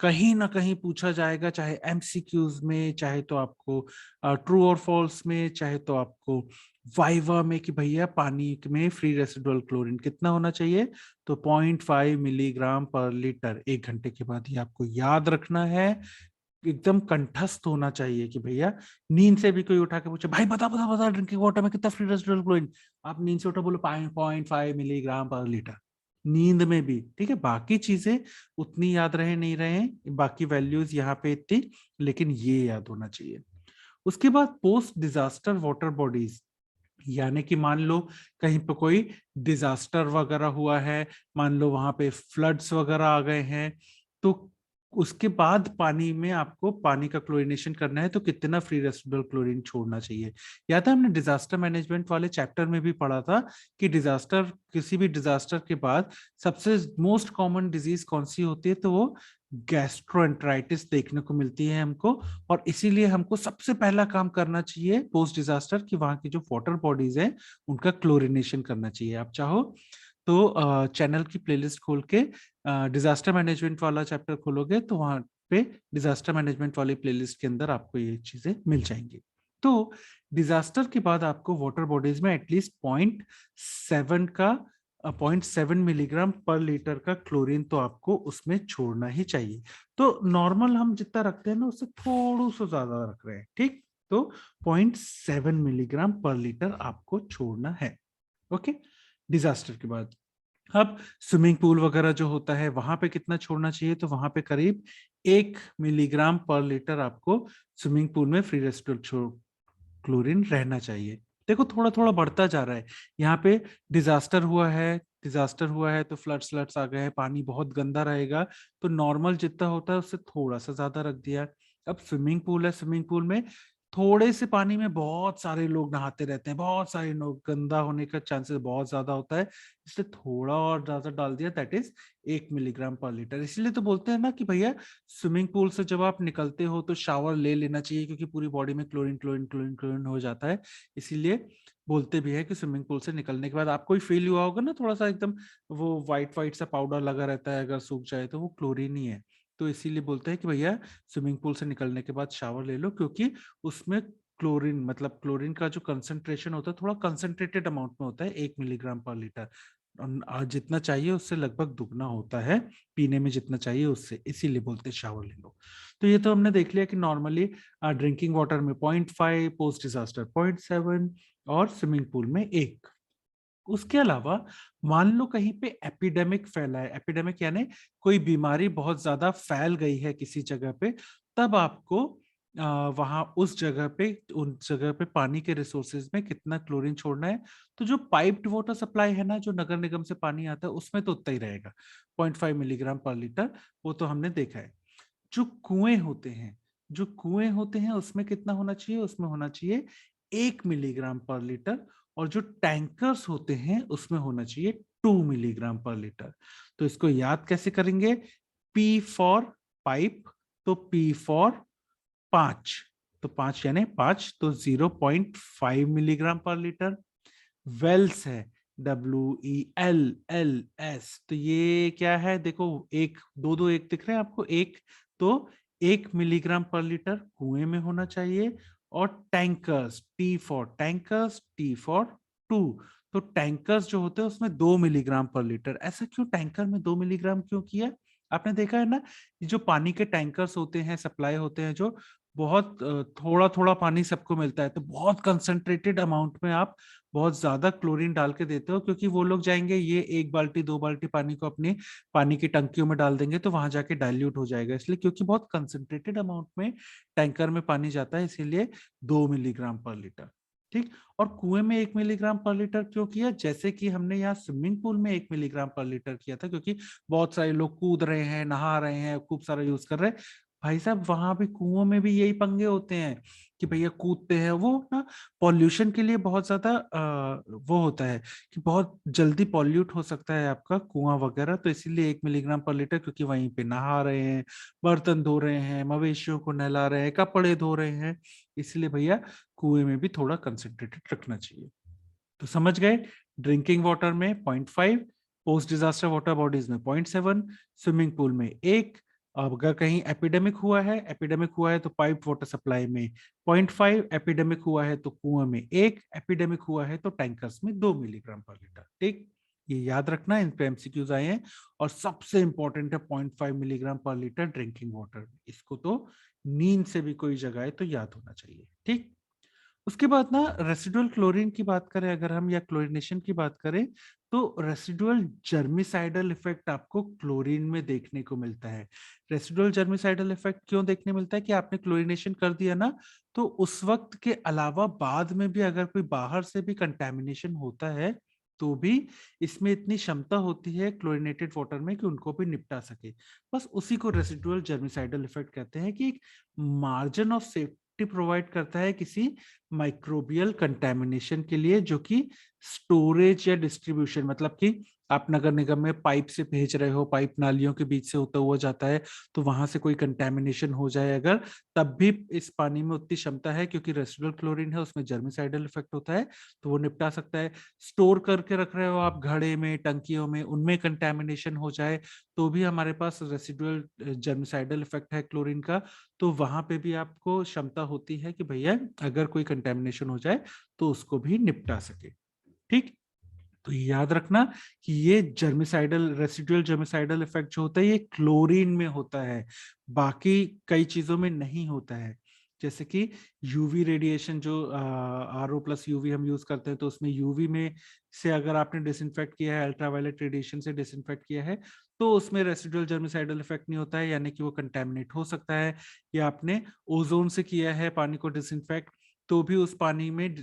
कहीं ना कहीं पूछा जाएगा, चाहे एमसीक्यूज में, चाहे तो आपको ट्रू और फॉल्स में, चाहे तो आपको वाइवा में कि भैया पानी में फ्री रेसिडुअल क्लोरीन कितना होना चाहिए। तो 0.5 मिलीग्राम पर लीटर 1 घंटे के बाद ही आपको याद रखना है, एकदम कंठस्थ होना चाहिए कि भैया नींद से भी कोई उठा के पूछे भाई बता बता बता ड्रिंकिंग वाटर में कितना फ्री रेसिडुअल क्लोरीन, आप नींद से उठा बोलो 0.5 मिलीग्राम पर लीटर, नींद में भी। ठीक है, बाकी चीजें उतनी याद रहे नहीं रहे, बाकी वैल्यूज यहाँ पे इतनी, लेकिन ये याद होना चाहिए। उसके बाद पोस्ट डिजास्टर वाटर बॉडीज, यानी कि मान लो कहीं पे कोई डिजास्टर वगैरह हुआ है, मान लो वहां पे फ्लड्स वगैरह आ गए हैं, तो उसके बाद पानी में आपको पानी का क्लोरिनेशन करना है तो कितना फ्री रेसिडुअल क्लोरीन छोड़ना चाहिए। याद है हमने डिजास्टर मैनेजमेंट वाले चैप्टर में भी पढ़ा था कि डिजास्टर, किसी भी डिजास्टर के बाद सबसे मोस्ट कॉमन डिजीज कौन सी होती है, तो वो गैस्ट्रोएंटराइटिस देखने को मिलती है हमको। और इसीलिए हमको सबसे पहला काम करना चाहिए पोस्ट डिजास्टर की वहां की जो वाटर बॉडीज है उनका क्लोरिनेशन करना चाहिए। आप चाहो तो चैनल की प्लेलिस्ट खोल के डिजास्टर मैनेजमेंट वाला चैप्टर खोलोगे तो वहां पे डिजास्टर मैनेजमेंट वाली प्लेलिस्ट के अंदर आपको ये चीजें मिल जाएंगी। तो डिजास्टर के बाद आपको वाटर बॉडीज में एटलीस्ट 0.7 मिलीग्राम पर लीटर का क्लोरीन तो आपको उसमें छोड़ना ही चाहिए। तो नॉर्मल हम जितना रखते हैं ना उससे थोड़ा सा ज्यादा रख रहे हैं, ठीक। तो 0.7 मिलीग्राम पर लीटर आपको छोड़ना है। ओके, डिजास्टर के बाद अब स्विमिंग पूल वगैरह जो होता है वहां पे कितना छोड़ना चाहिए, तो वहां पे करीब 1 मिलीग्राम पर लीटर आपको स्विमिंग पूल में फ्री रेसिडुअल क्लोरीन रहना चाहिए। देखो थोड़ा थोड़ा बढ़ता जा रहा है, यहाँ पे डिजास्टर हुआ है, डिजास्टर हुआ है तो फ्लड्स फ्लड्स आ गए हैं, पानी बहुत गंदा रहेगा, तो नॉर्मल जितना होता है उससे थोड़ा सा ज्यादा रख दिया। अब स्विमिंग पूल है, स्विमिंग पूल में थोड़े से पानी में बहुत सारे लोग नहाते रहते हैं, बहुत सारे लोग, गंदा होने का चांसेस बहुत ज्यादा होता है, इसलिए थोड़ा और ज्यादा डाल दिया, दैट इज 1 मिलीग्राम पर लीटर। इसलिए तो बोलते हैं ना कि भैया स्विमिंग पूल से जब आप निकलते हो तो शावर ले लेना चाहिए, क्योंकि पूरी बॉडी में क्लोरीन क्लोरीन क्लोरीन क्लोरीन हो जाता है। इसीलिए बोलते भी है कि स्विमिंग पूल से निकलने के बाद आपको ही फील हुआ होगा ना थोड़ा सा एकदम वो वाइट वाइट सा पाउडर लगा रहता है, अगर सूख जाए तो वो क्लोरीन ही है। तो इसीलिए बोलते हैं कि भैया स्विमिंग पूल से निकलने के बाद शावर ले लो, क्योंकि उसमें क्लोरीन, मतलब क्लोरीन का जो कंसंट्रेशन होता है थोड़ा कंसंट्रेटेड अमाउंट में होता है, 1 मिलीग्राम पर लीटर। जितना चाहिए उससे लगभग दुगना होता है, पीने में जितना चाहिए उससे, इसीलिए बोलते हैं शावर ले लो। तो ये तो हमने देख लिया कि नॉर्मली ड्रिंकिंग वाटर में 0.5, पोस्ट डिजास्टर 0.7 और स्विमिंग पूल में 1। उसके अलावा मान लो कहीं पे एपिडेमिक फैला है, एपिडेमिक यानी कोई बीमारी बहुत ज्यादा फैल गई है किसी जगह पे, तब आपको वहां उस जगह पे, उन जगह पे पानी के रिसोर्सेज में कितना क्लोरीन छोड़ना है। तो जो पाइप्ड वाटर सप्लाई है ना, जो नगर निगम से पानी आता है उसमें तो उतना ही रहेगा, 0.5 मिलीग्राम पर लीटर, वो तो हमने देखा है। जो कुएं होते हैं, जो कुएं होते हैं उसमें कितना होना चाहिए, उसमें होना चाहिए 1 मिलीग्राम पर लीटर। और जो टैंकर्स होते हैं उसमें होना चाहिए 2 मिलीग्राम पर लीटर। तो इसको याद कैसे करेंगे, पी फॉर पाइप, तो पी फॉर 5, तो 5 यानी 5, तो 0.5 मिलीग्राम पर लीटर। वेल्स है, WELLS, तो ये क्या है, देखो एक दो दो एक दिख रहे हैं आपको, एक, तो 1 मिलीग्राम पर लीटर कुएं में होना चाहिए। और tankers, T for tankers, T for 2, तो टैंकर्स जो होते हैं उसमें 2 मिलीग्राम पर लीटर। ऐसा क्यों टैंकर में 2 मिलीग्राम क्यों किया, आपने देखा है ना, ये जो पानी के टैंकर्स होते हैं, सप्लाई होते हैं, जो बहुत थोड़ा थोड़ा पानी सबको मिलता है, तो बहुत कंसंट्रेटेड अमाउंट में आप बहुत ज्यादा क्लोरीन डाल के देते हो, क्योंकि वो लोग जाएंगे ये 1 बाल्टी 2 बाल्टी पानी को अपनी पानी की टंकियों में डाल देंगे तो वहां जाके डाइल्यूट हो जाएगा, इसलिए क्योंकि बहुत कंसंट्रेटेड अमाउंट में टैंकर में पानी जाता है, इसीलिए 2 मिलीग्राम पर लीटर। ठीक, और कुएं में 1 मिलीग्राम पर लीटर क्यों किया, जैसे कि हमने यहाँ स्विमिंग पूल में 1 मिलीग्राम पर लीटर किया था, क्योंकि बहुत सारे लोग कूद रहे हैं, नहा रहे हैं, खूब सारा यूज कर रहे हैं, भाई साहब वहां भी कुओं में भी यही पंगे होते हैं कि भैया कूदते हैं वो ना, पॉल्यूशन के लिए बहुत ज्यादा वो होता है कि बहुत जल्दी पॉल्यूट हो सकता है आपका कुआं वगैरह, तो इसीलिए 1 मिलीग्राम पर लीटर, क्योंकि वहीं पे नहा रहे हैं, बर्तन धो रहे हैं, मवेशियों को नहला रहे हैं, कपड़े धो रहे हैं, इसलिए भैया कुएं में भी थोड़ा कंसेंट्रेटेड रखना चाहिए। तो समझ गए, ड्रिंकिंग वाटर में 0.5, पोस्ट डिजास्टर वाटर बॉडीज में 0.7, स्विमिंग पूल में 1। अब अगर कहीं एपिडेमिक हुआ है तो पाइप वाटर सप्लाई में 0.5, एपिडेमिक हुआ है तो कुआं में 1, एपिडेमिक हुआ है तो टैंकर्स में 2 मिलीग्राम पर लीटर। ठीक, ये याद रखना, इन पे एमसीक्यूज आए हैं। और सबसे इंपॉर्टेंट है 0.5 मिलीग्राम पर लीटर ड्रिंकिंग वाटर, इसको तो नींद से भी कोई जगह है तो याद होना चाहिए। ठीक, उसके बाद ना रेसिडुअल क्लोरीन की बात करें अगर हम, या क्लोरीनेशन की बात करें, तो रेसिडुअल जर्मिसाइडल इफेक्ट आपको क्लोरीन में देखने को मिलता है। रेसिडुअल जर्मिसाइडल इफेक्ट क्यों देखने मिलता है कि आपने क्लोरीनेशन कर दिया ना, तो उस वक्त के अलावा बाद में भी अगर कोई बाहर से भी कंटेमिनेशन होता है तो भी इसमें इतनी क्षमता होती है क्लोरीनेटेड वाटर में कि उनको भी निपटा सके। बस उसी को रेसिडुअल जर्मिसाइडल इफेक्ट कहते हैं, कि एक मार्जिन ऑफ सेफ्टी प्रोवाइड करता है किसी माइक्रोबियल कंटेमिनेशन के लिए, जो कि स्टोरेज या डिस्ट्रीब्यूशन, मतलब कि आप नगर निगम में पाइप से भेज रहे हो, पाइप नालियों के बीच से होता हुआ जाता है, तो वहां से कोई कंटेमिनेशन हो जाए अगर, तब भी इस पानी में उतनी क्षमता है, क्योंकि रेसिडुअल क्लोरीन है उसमें जर्मिसाइडल इफेक्ट होता है, तो वो निपटा सकता है। स्टोर करके रख रहे हो आप घड़े में, टंकियों में, उनमें कंटेमिनेशन हो जाए तो भी हमारे पास रेसिडुअल जर्मिसाइडल इफेक्ट है क्लोरीन का, तो वहां पे भी आपको क्षमता होती है कि भैया अगर कोई कंटेमिनेशन हो जाए तो उसको भी निपटा सके। ठीक, तो याद रखना कि ये जर्मिसाइडल, रेसिडुअल जर्मिसाइडल इफेक्ट जो होता है ये क्लोरीन में होता है, बाकी कई चीजों में नहीं होता है। जैसे कि यूवी रेडिएशन, जो RO+UV हम यूज करते हैं, तो उसमें यूवी में से अगर आपने डिसइंफेक्ट किया है, अल्ट्रावायलेट रेडिएशन से डिसइंफेक्ट किया है, तो उसमें रेसिडुअल जर्मिसाइडल इफेक्ट नहीं होता है, यानी कि वो कंटेमिनेट हो सकता है। या आपने ओजोन से किया है पानी को डिसइंफेक्ट, तो भी उस पानी में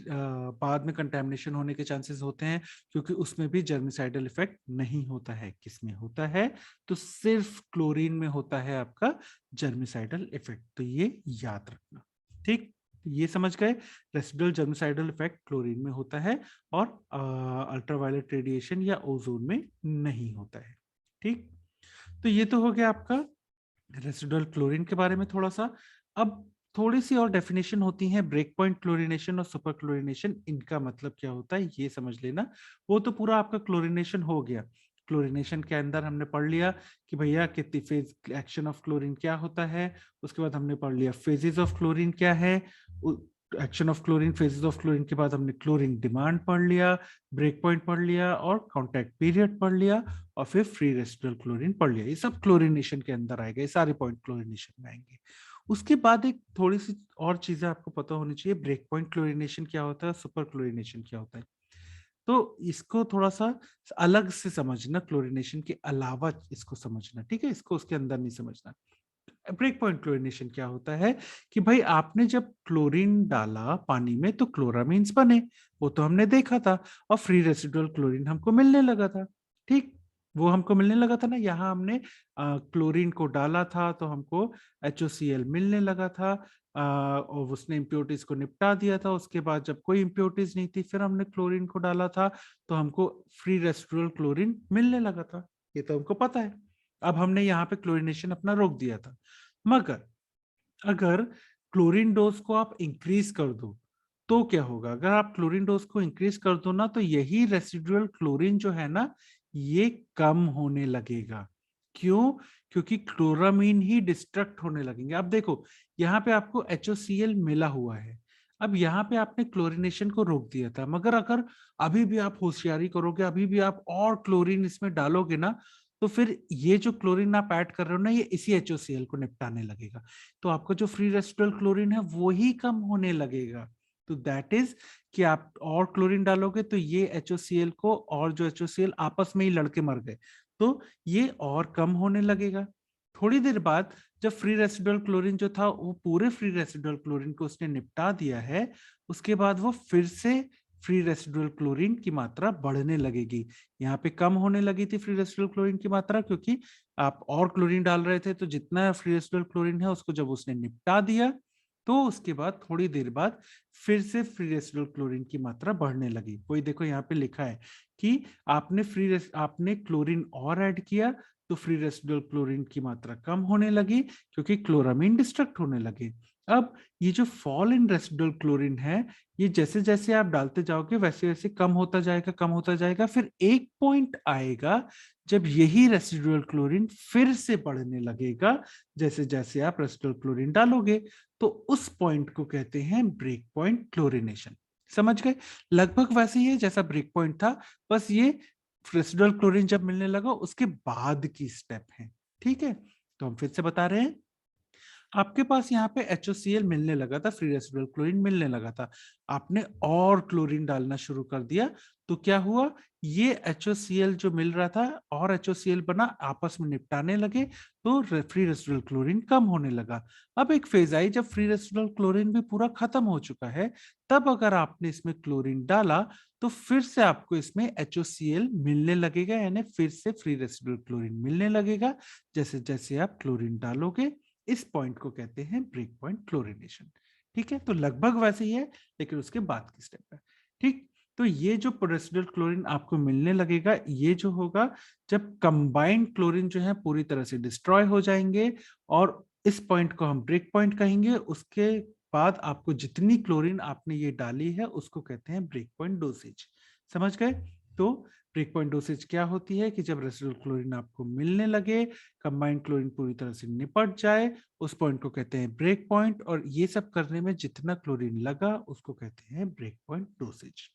बाद में कंटेमिनेशन होने के चांसेस होते हैं, क्योंकि उसमें भी जर्मिसाइडल इफेक्ट नहीं होता है। किसमें होता है, तो सिर्फ क्लोरीन में होता है आपका जर्मिसाइडल इफेक्ट, तो ये याद रखना। ठीक, ये समझ गए, रेसिडुअल जर्मिसाइडल इफेक्ट क्लोरीन में होता है और अल्ट्रावायलेट रेडिएशन या ओजोन में नहीं होता है। ठीक, तो ये तो हो गया आपका रेसिडुअल क्लोरीन के बारे में थोड़ा सा। अब थोड़ी सी और डेफिनेशन होती है, ब्रेक पॉइंट क्लोरीनेशन और सुपर क्लोरीनेशन, इनका मतलब क्या होता है ये समझ लेना। वो तो पूरा आपका क्लोरीनेशन हो गया। क्लोरीनेशन के अंदर हमने पढ़ लिया कि भैया कितनी फेज एक्शन ऑफ क्लोरीन क्या होता है, उसके बाद हमने पढ़ लिया फेजेस ऑफ क्लोरीन क्या है, action of chlorine, phases of chlorine के बाद हमने क्लोरीन डिमांड पढ़ लिया, ब्रेक पॉइंट पढ़ लिया और कॉन्टैक्ट पीरियड पढ़ लिया, और फिर फ्री रेसिडुअल क्लोरीन पढ़ लिया। ये सब क्लोरीनेशन के अंदर आएगा, ये सारे पॉइंट क्लोरीनेशन में आएंगे। उसके बाद एक थोड़ी सी और चीजें आपको पता होनी चाहिए, ब्रेक पॉइंट क्लोरीनेशन क्या होता है, सुपर क्लोरीनेशन क्या होता है। तो इसको थोड़ा सा अलग से समझना, क्लोरीनेशन के अलावा इसको समझना, ठीक है, इसको उसके अंदर नहीं समझना। ब्रेक पॉइंट क्लोरीनेशन क्या होता है कि भाई आपने जब क्लोरीन डाला पानी में तो क्लोरामीन्स बने, वो तो हमने देखा था, और फ्री रेसिडुअल क्लोरीन हमको मिलने लगा था। ठीक, वो हमको मिलने लगा था ना, यहाँ हमने क्लोरीन को डाला था तो हमको HOCl मिलने लगा था, और उसने इम्प्योरिटीज को निपटा दिया था। उसके बाद जब कोई इम्प्योरिटीज नहीं थी, फिर हमने क्लोरीन को डाला था तो हमको फ्री रेसिडुअल क्लोरीन मिलने लगा था, ये तो हमको पता है। अब हमने यहाँ पे क्लोरीनेशन अपना रोक दिया था, मगर अगर क्लोरीन डोज को आप इंक्रीज कर दो तो क्या होगा, अगर आप क्लोरीन डोज को इंक्रीज कर दो ना, तो यही रेसिडुअल क्लोरीन जो है ना ये कम होने लगेगा। क्यों, क्योंकि क्लोरामीन ही डिस्ट्रक्ट होने लगेंगे। अब देखो यहाँ पे आपको HOCl मिला हुआ है, अब यहाँ पे आपने क्लोरीनेशन को रोक दिया था, मगर अगर अभी भी आप होशियारी करोगे, अभी भी आप और क्लोरीन इसमें डालोगे ना, तो फिर ये जो क्लोरीन आप ऐड कर रहे हो ना, ये इसी HOCl को निपटाने लगेगा, तो आपका जो फ्री रेसिडुअल क्लोरीन है वो ही कम होने लगेगा। तो दैट इज कि आप और क्लोरीन डालोगे तो ये HOCl को और जो HOCl आपस में ही लड़के मर गए, तो ये और कम होने लगेगा। थोड़ी देर बाद जब फ्री रेसिडुअल क्लोरीन जो था वो पूरे फ्री रेसिडुअल क्लोरीन को उसने निपटा दिया है, उसके बाद वो फिर से फ्री रेसिडुअल क्लोरीन की मात्रा बढ़ने लगेगी। यहाँ पे कम होने लगी थी फ्री रेसिडुअल क्लोरीन की मात्रा, क्योंकि आप और क्लोरीन डाल रहे थे, तो जितना फ्री रेसिडुअल क्लोरीन है उसको जब उसने निपटा दिया, तो उसके बाद थोड़ी देर बाद फिर से फ्री रेसिडुअल क्लोरीन की मात्रा बढ़ने लगी। कोई देखो यहाँ पे लिखा है कि आपने क्लोरीन और ऐड किया तो फ्री रेसिडुअल क्लोरीन की मात्रा कम होने लगी, क्योंकि क्लोरामीन डिस्ट्रक्ट होने लगे। अब ये जो फॉल इन रेसिडुअल क्लोरीन है, ये जैसे जैसे आप डालते जाओगे वैसे वैसे कम होता जाएगा, कम होता जाएगा। फिर एक पॉइंट आएगा जब यही रेसिडुअल क्लोरीन फिर से बढ़ने लगेगा जैसे जैसे आप रेसिडुअल क्लोरीन डालोगे। तो उस पॉइंट को कहते हैं ब्रेक पॉइंट क्लोरीनेशन। समझ गए? लगभग वैसे ही है जैसा ब्रेक पॉइंट था, बस ये रेसिडुअल क्लोरीन जब मिलने लगा उसके बाद की स्टेप है। ठीक है, तो हम फिर से बता रहे हैं, आपके पास यहाँ पे HOCl मिलने लगा था, फ्री रेसिडुअल क्लोरीन मिलने लगा था, आपने और क्लोरीन डालना शुरू कर दिया, तो क्या हुआ, ये HOCl जो मिल रहा था और HOCl बना, आपस में निपटाने लगे, तो फ्री रेसिडुअल क्लोरीन कम होने लगा। अब एक फेज आई जब फ्री रेसिडुअल क्लोरीन भी पूरा खत्म हो चुका है, तब अगर आपने इसमें क्लोरीन डाला तो फिर से आपको इसमें HOCl मिलने लगेगा, यानी फिर से फ्री रेसिडुअल क्लोरीन मिलने लगेगा जैसे जैसे आप क्लोरीन डालोगे। इस पॉइंट को कहते हैं ब्रेक पॉइंट क्लोरीनेशन। ठीक है, तो लगभग वैसे ही है, लेकिन उसके बाद की स्टेप है। ठीक, तो ये जो रेसिडुअल क्लोरीन आपको मिलने लगेगा, ये जो होगा जब कंबाइंड क्लोरीन जो है पूरी तरह से डिस्ट्रॉय हो जाएंगे, और इस पॉइंट को हम ब्रेक पॉइंट कहेंगे। उसके बाद आपको जितनी क्लोरीन आपने ये डाली है उसको कहते हैं ब्रेक पॉइंट डोसेज। समझ गए? तो ब्रेक पॉइंट डोसेज क्या होती है कि जब रेसिडुअल क्लोरीन आपको मिलने लगे, कंबाइंड क्लोरीन पूरी तरह से निपट जाए, उस पॉइंट को कहते हैं ब्रेक पॉइंट, और ये सब करने में जितना क्लोरीन लगा उसको कहते हैं ब्रेक पॉइंट डोसेज।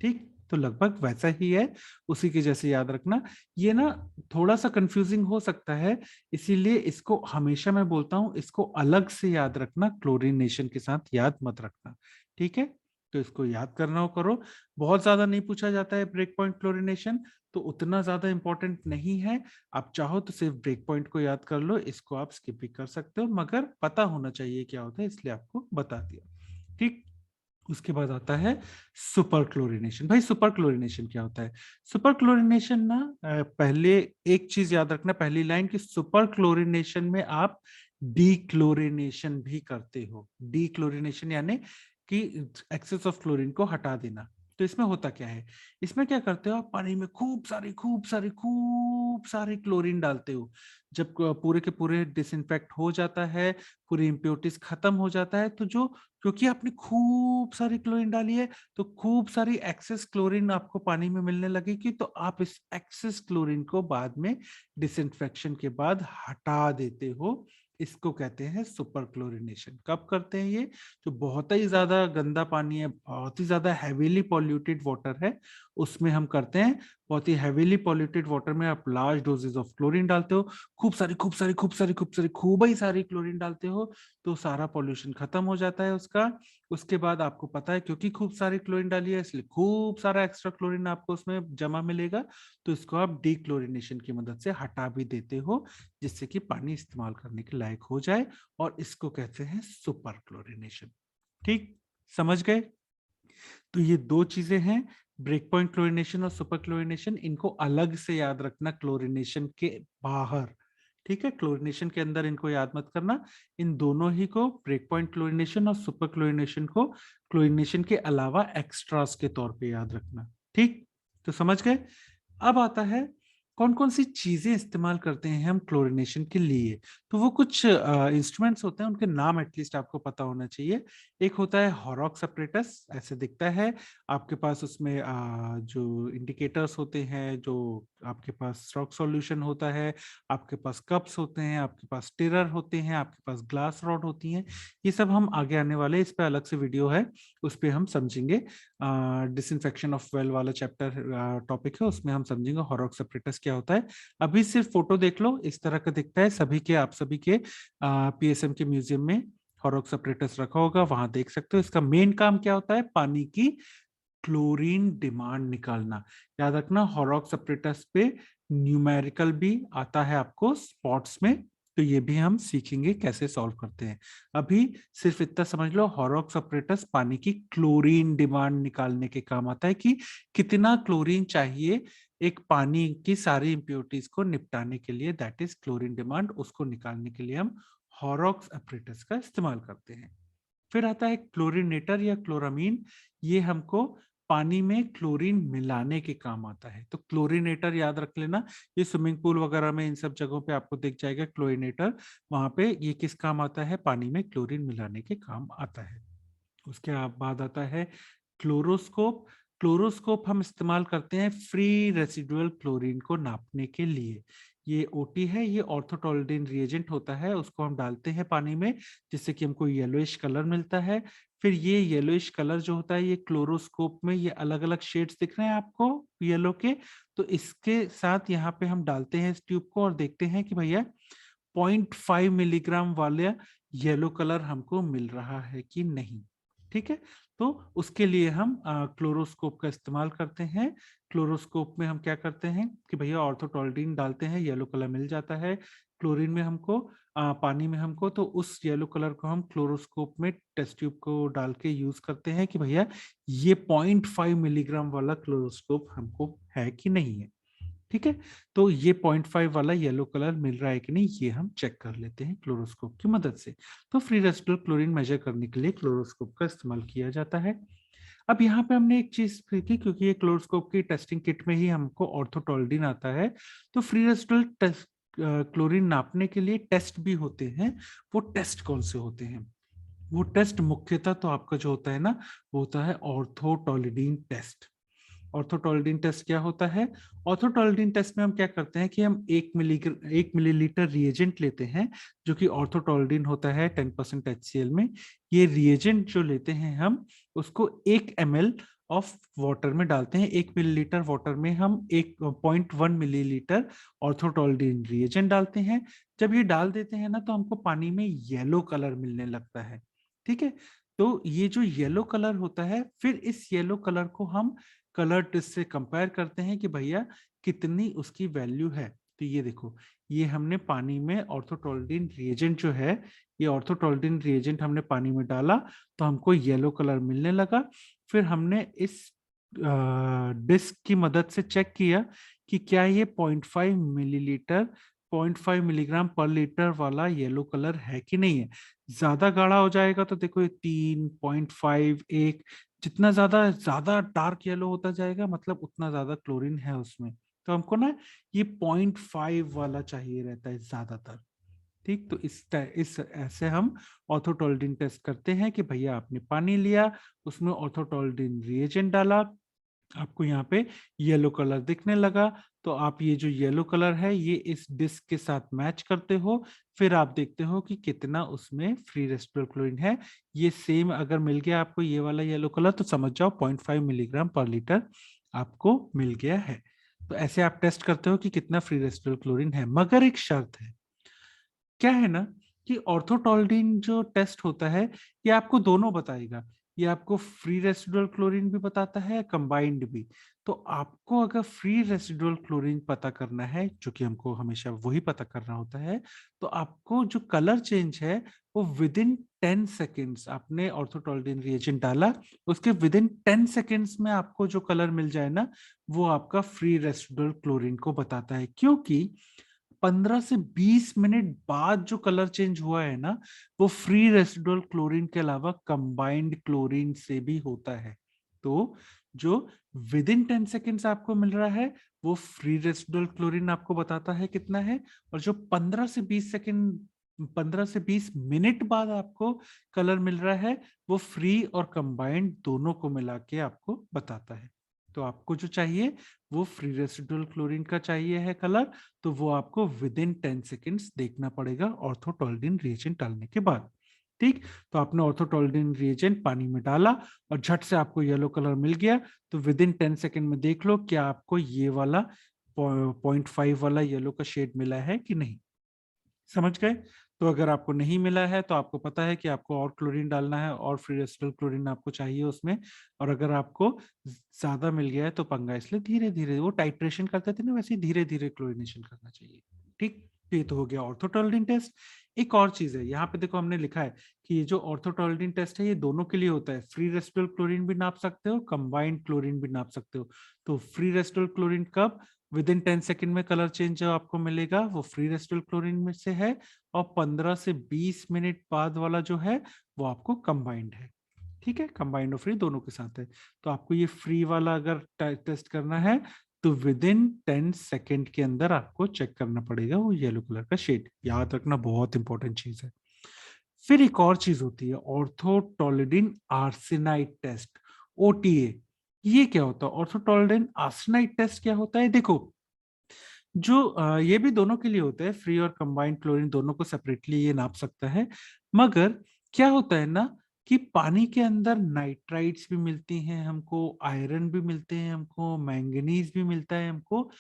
ठीक, तो लगभग वैसा ही है, उसी के जैसे याद रखना। ये ना थोड़ा सा कंफ्यूजिंग हो सकता है, इसीलिए इसको हमेशा मैं बोलता हूं इसको अलग से याद रखना, क्लोरीनेशन के साथ याद मत रखना। ठीक है, तो इसको याद करना हो करो। बहुत ज्यादा नहीं पूछा जाता है ब्रेक पॉइंट क्लोरीनेशन, तो उतना ज्यादा इंपॉर्टेंट नहीं है। आप चाहो तो सिर्फ ब्रेक पॉइंट को याद कर लो, इसको आप स्किप भी कर सकते हो, मगर पता होना चाहिए क्या होता है, इसलिए आपको बता दिया। ठीक, उसके बाद आता है सुपर क्लोरीनेशन। भाई सुपर क्लोरीनेशन क्या होता है? सुपर क्लोरीनेशन ना, पहले एक चीज याद रखना, पहली लाइन की, सुपर क्लोरीनेशन में आप डीक्लोरीनेशन भी करते हो। डीक्लोरीनेशन यानी कि एक्सेस ऑफ क्लोरीन को हटा देना। तो इसमें होता क्या है, इसमें क्या करते हो, आप पानी में खूब सारी क्लोरीन डालते हो। जब पूरे के पूरे डिसइंफेक्ट हो जाता है, पूरी इम्प्योरिटीज खत्म हो जाता है, तो जो, क्योंकि आपने खूब सारी क्लोरीन डाली है, तो खूब सारी एक्सेस क्लोरीन आपको पानी में मिलने लगेगी, तो आप इस एक्सेस क्लोरीन को बाद में डिसइंफेक्शन के बाद हटा देते हो। इसको कहते हैं सुपर क्लोरीनेशन। कब करते हैं ये? जो बहुत ही ज्यादा गंदा पानी है, बहुत ही ज्यादा हैवीली पॉल्यूटेड वाटर है, उसमें हम करते हैं। बहुत ही हैवीली पॉल्यूटेड वाटर में आप लार्ज डोजेज ऑफ क्लोरीन डालते हो, खूब ही सारी क्लोरीन डालते हो, तो सारा पॉल्यूशन खत्म हो जाता है उसका। उसके बाद आपको पता है, क्योंकि खूब सारी क्लोरीन डाली है इसलिए खूब सारा एक्स्ट्रा क्लोरीन आपको उसमें जमा मिलेगा, तो इसको आप डीक्लोरीनेशन की मदद से हटा भी देते हो, जिससे कि पानी इस्तेमाल करने के लायक हो जाए, और इसको कहते हैं सुपर क्लोरीनेशन। ठीक, समझ गए? तो ये दो चीजें हैं, ब्रेक पॉइंट क्लोरीनेशन और सुपर क्लोरीनेशन। इनको अलग से याद रखना क्लोरीनेशन के बाहर। ठीक है, क्लोरीनेशन के अंदर इनको याद मत करना। इन दोनों ही को, ब्रेक पॉइंट क्लोरीनेशन और सुपर क्लोरीनेशन को, क्लोरीनेशन के अलावा एक्स्ट्रास के तौर पे याद रखना। ठीक, तो समझ गए? अब आता है कौन कौन सी चीजें इस्तेमाल करते हैं हम क्लोरीनेशन के लिए। तो वो कुछ इंस्ट्रूमेंट्स होते हैं, उनके नाम एटलीस्ट आपको पता होना चाहिए। एक होता है हॉरॉक्स अपरेटस, ऐसे दिखता है आपके पास। उसमें जो इंडिकेटर्स होते हैं, जो आपके पास रॉक सॉल्यूशन होता है, आपके पास कप्स होते हैं, आपके पास स्टिरर होते हैं, आपके पास ग्लास रॉड होती हैं। ये सब हम आगे आने वाले, इस पे अलग से वीडियो है, उस पे हम समझेंगे। डिसइंफेक्शन ऑफ वेल वाला चैप्टर टॉपिक है, उसमें हम समझेंगे हॉरॉक्स अपरेटस क्या होता है। अभी सिर्फ फोटो देख लो, इस तरह का दिखता है। सभी के, आप सभी के PSM के म्यूजियम में हॉरॉक्स अपरेटस रखा होगा, वहां देख सकते हो। इसका मेन काम क्या होता है? पानी की क्लोरीन डिमांड निकालना। याद रखना, हॉरॉक्स अपरेटस पे न्यूमेरिकल भी आता है आपको स्पॉट्स में, तो ये भी हम सीखेंगे कैसे सॉल्व करते हैं। अभी सिर्फ इतना समझ लो, हॉरॉक्स ऑपरेटर्स पानी की क्लोरीन डिमांड निकालने के काम आता है कि कितना क्लोरीन चाहिए एक पानी की सारी इम्प्योरिटीज को निपटाने के लिए, दैट इज क्लोरीन डिमांड। उसको निकालने के लिए हम हॉरॉक्स ऑपरेटर्स का इस्तेमाल करते हैं। फिर आता है क्लोरीनेटर या क्लोरामीन। ये हमको पानी में क्लोरीन मिलाने के काम आता है। तो क्लोरीनेटर याद रख लेना, ये स्विमिंग पूल वगैरह में इन सब जगहों पे आपको दिख जाएगा क्लोरीनेटर। वहां पे ये किस काम आता है, पानी में क्लोरीन मिलाने के काम आता है। उसके बाद आता है क्लोरोस्कोप। क्लोरोस्कोप हम इस्तेमाल करते हैं फ्री रेसिडुअल क्लोरीन को नापने के लिए। ये ओटी है, ये ऑर्थोटोल्डीन रिएजेंट होता है, उसको हम डालते हैं पानी में जिससे कि हमको येलोइश कलर मिलता है। फिर ये येलोइश कलर जो होता है, ये क्लोरोस्कोप में ये अलग अलग शेड्स दिख रहे हैं आपको येलो के, तो इसके साथ यहाँ पे हम डालते हैं इस ट्यूब को और देखते हैं कि भैया 0.5 मिलीग्राम वाले येलो कलर हमको मिल रहा है कि नहीं। ठीक है, तो उसके लिए हम क्लोरोस्कोप का इस्तेमाल करते हैं। क्लोरोस्कोप में हम क्या करते हैं कि भैया ऑर्थोटोल्डीन डालते हैं, येलो कलर मिल जाता है। क्लोरीन में हमको पानी में हमको, तो उस येलो कलर को हम क्लोरोस्कोप में टेस्ट ट्यूब को डाल के यूज करते हैं कि भैया ये 0.5 मिलीग्राम वाला क्लोरोस्कोप हमको है कि नहीं है। ठीक है, तो ये 0.5 वाला येलो कलर मिल रहा है कि नहीं, ये हम चेक कर लेते हैं क्लोरोस्कोप की मदद से। तो फ्री रेसिडुअल क्लोरीन मेजर करने के लिए क्लोरोस्कोप का इस्तेमाल किया जाता है। अब यहाँ पे हमने एक चीज सीखी, क्योंकि ये क्लोरोस्कोप की टेस्टिंग किट में ही हमको ऑर्थोटोल्डीन आता है, तो फ्री रेसिडुअल क्लोरीन नापने के लिए टेस्ट भी होते हैं। वो टेस्ट कौन से होते हैं? वो टेस्ट मुख्यतः तो आपका जो होता है ना, वो होता है ऑर्थोटोलिडीन टेस्ट। ऑर्थोटोल्डीन टेस्ट क्या होता है? ऑर्थोटोल्डीन टेस्ट में हम क्या करते हैं कि हम 1 मिलीलीटर रिएजेंट लेते हैं, जो कि ऑर्थोटोल्डीन होता है 10% HCl में। ये रिएजेंट जो लेते हैं हम, उसको 1 ml ऑफ वाटर में डालते हैं। 1 मिलीलीटर वाटर में हम 1.1 मिलीलीटर ऑर्थोटोल्डीन रिएजेंट डालते हैं। जब ये डाल देते हैं ना, तो हमको पानी में येलो कलर मिलने लगता है। ठीक है, तो ये जो येलो कलर होता है, फिर इस येलो कलर को हम कलर टेस्ट से कंपेयर करते हैं कि भैया कितनी उसकी वैल्यू है। तो ये देखो, ये हमने पानी में ऑर्थोटोल्डीन रिएजेंट जो है, ये ऑर्थोटोल्डीन रिएजेंट हमने पानी में डाला तो हमको येलो कलर मिलने लगा। फिर हमने इस डिस्क की मदद से चेक किया कि क्या ये 0.5 मिलीलीटर 0.5 मिलीग्राम पर लीटर वाला येलो कलर है कि नहीं है। ज्यादा गाढ़ा हो जाएगा तो देखो ये 3.5 1, जितना ज्यादा ज्यादा डार्क येलो होता जाएगा मतलब उतना ज्यादा क्लोरीन है उसमें। तो हमको ना ये 0.5 वाला चाहिए रहता है ज्यादातर। ठीक, तो इस ऐसे हम ऑर्थोटोल्डीन टेस्ट करते हैं कि भैया आपने पानी लिया, उसमें ऑर्थोटोल्डीन रिएजेंट डाला, आपको यहाँ पे येलो कलर दिखने लगा, तो आप ये जो येलो कलर है ये इस डिस्क के साथ मैच करते हो। फिर आप देखते हो कि कितना उसमें फ्री रेसिडुअल क्लोरीन है। ये सेम अगर मिल गया आपको ये वाला येलो कलर, तो समझ जाओ 0.5 मिलीग्राम पर लीटर आपको मिल गया है। तो ऐसे आप टेस्ट करते हो कि कितना फ्री रेसिडुअल क्लोरीन है। मगर एक शर्त है, क्या है ना कि ऑर्थोटोल्डीन जो टेस्ट होता है, ये आपको दोनों बताएगा। ये आपको फ्री रेसिडुअल क्लोरीन भी बताता है, कंबाइंड भी। तो आपको अगर फ्री रेसिडुअल क्लोरीन पता करना है, जो कि हमको हमेशा वही पता करना होता है, तो आपको जो कलर चेंज है वो विद इन 10 सेकेंड्स, आपने ऑर्थोटोल्डीन रिएजेंट डाला, उसके विद इन 10 सेकेंड्स में आपको जो कलर मिल जाए ना, वो आपका फ्री रेसिडुअल क्लोरीन को बताता है। क्योंकि 15 से 20 मिनट बाद जो कलर चेंज हुआ है ना, वो फ्री रेसिडुअल क्लोरीन के अलावा कंबाइंड क्लोरीन से भी होता है। तो जो विद इन 10 सेकेंड्स आपको मिल रहा है, वो फ्री रेसिडुअल क्लोरीन आपको बताता है कितना है। और जो 15 से 20 मिनट बाद आपको कलर मिल रहा है, वो फ्री और कंबाइंड दोनों को मिला के आपको बताता है। तो आपको जो चाहिए वो फ्री रेसिडुअल क्लोरीन का चाहिए है कलर, तो वो आपको विद इन 10 सेकेंड्स देखना पड़ेगा ऑर्थोटोल्डीन रिएजेंट डालने के बाद। ठीक, तो आपने ऑर्थोटोल्डीन रिएजेंट पानी में डाला और झट से आपको येलो कलर मिल गया, तो विद इन 10 सेकेंड में देख लो क्या आपको ये वाला 0.5 वाला येलो का शेड मिला है कि नहीं। समझ गए? तो अगर आपको नहीं मिला है तो आपको पता है कि आपको और क्लोरीन डालना है, और फ्री रेसिडुअल क्लोरीन आपको चाहिए उसमें। और अगर आपको ज्यादा मिल गया है तो पंगा, इसलिए धीरे धीरे वो टाइट्रेशन करते थे ना, वैसे ही धीरे धीरे क्लोरीनेशन करना चाहिए। ठीक, ये तो हो गया ऑर्थोटॉलडीन टेस्ट। एक और चीज है, यहाँ पे देखो हमने लिखा है कि ये जो ऑर्थोटॉलडीन टेस्ट है ये दोनों के लिए होता है। फ्री रेसिडुअल क्लोरीन भी नाप सकते हो, कंबाइंड क्लोरीन भी नाप सकते हो। तो फ्री रेसिडुअल क्लोरीन कब विद इन 10 सेकेंड में कलर चेंज जो आपको मिलेगा वो फ्री रेसिडुअल क्लोरीन में से है, और 15 से 20 मिनट बाद वाला जो है वो आपको कंबाइंड है। ठीक है, कंबाइंड और फ्री दोनों के साथ है। तो आपको ये फ्री वाला अगर टेस्ट करना है तो विद इन 10 सेकेंड के अंदर आपको चेक करना पड़ेगा वो येलो कलर का शेड। याद रखना, बहुत इंपॉर्टेंट चीज है। फिर एक और चीज होती है ऑर्थोटॉलिडिन आर्सेनाइड टेस्ट, ओटीए। ये क्या होता है? ऑर्थोटॉलिडिन आर्सेनाइड टेस्ट क्या होता है? देखो, जो ये भी दोनों के लिए होता है, फ्री और कंबाइंड क्लोरीन दोनों को सेपरेटली ये नाप सकता है। मगर क्या होता है ना कि पानी के अंदर नाइट्राइट्स भी मिलती हैं हमको, आयरन भी मिलते हैं हमको, मैंगनीज भी मिलता है हमको।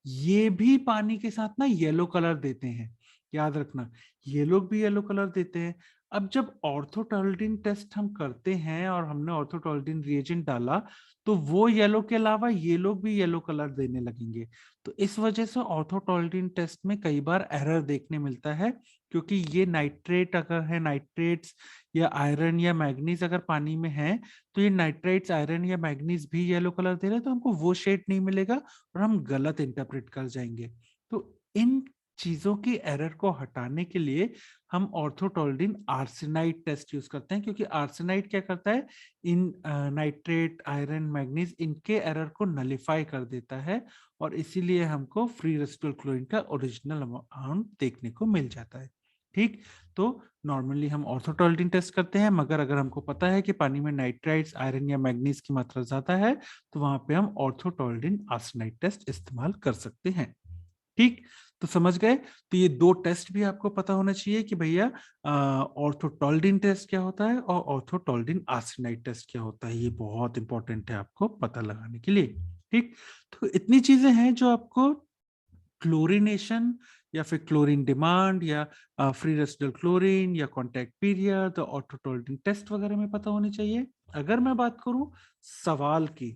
ये भी पानी के साथ ना येलो कलर देते हैं, याद रखना, ये लोग भी येलो कलर देते हैं। अब जब ऑर्थोटॉल्डिन टेस्ट हम करते हैं और हमने ऑर्थोटॉल्डिन रिएजेंट डाला, तो वो येलो के अलावा ये लोग भी येलो कलर देने लगेंगे। तो इस वजह से ऑर्थोटॉल्डिन टेस्ट में कई बार एरर देखने मिलता है, क्योंकि ये नाइट्रेट अगर है, नाइट्रेट्स या आयरन या मैग्नीज अगर पानी में है, तो ये नाइट्रेट्स, आयरन या मैग्नीज भी येलो कलर दे रहे हैं, तो हमको वो शेड नहीं मिलेगा और हम गलत इंटरप्रेट कर जाएंगे। तो इन चीजों की एरर को हटाने के लिए हम ऑर्थोटॉल्डिन आर्सेनाइड टेस्ट यूज करते हैं, क्योंकि आर्सेनाइड क्या करता है, इन नाइट्रेट, आयरन, मैग्नीज, इनके एरर को नलिफाई कर देता है, और इसीलिए हमको फ्री रेसिडुअल क्लोरीन का ओरिजिनल अमाउंट देखने को मिल जाता है। ठीक, तो नॉर्मली हम ऑर्थोटॉल्डिन टेस्ट करते हैं, मगर अगर हमको पता है कि पानी में नाइट्राइट्स, आयरन या मैग्नीज की मात्रा ज्यादा है, तो वहां पे हम ऑर्थोटॉल्डिन आर्सेनाइड टेस्ट इस्तेमाल कर सकते हैं। ठीक, तो समझ गए। तो ये दो टेस्ट भी आपको पता होना चाहिए कि भैया ऑर्थोटॉल्डिन टेस्ट क्या होता है और ऑर्थोटॉल्डिन आर्सेनाइड टेस्ट क्या होता है। ये बहुत इंपॉर्टेंट है आपको पता लगाने के लिए। ठीक, तो इतनी चीजें हैं जो आपको क्लोरीनेशन या फिर क्लोरीन डिमांड या फ्री रेसिडुअल क्लोरीन या कांटेक्ट पीरियड, ऑटोटॉल्डिन टेस्ट वगैरह में पता होनी चाहिए। अगर मैं बात करूं सवाल की,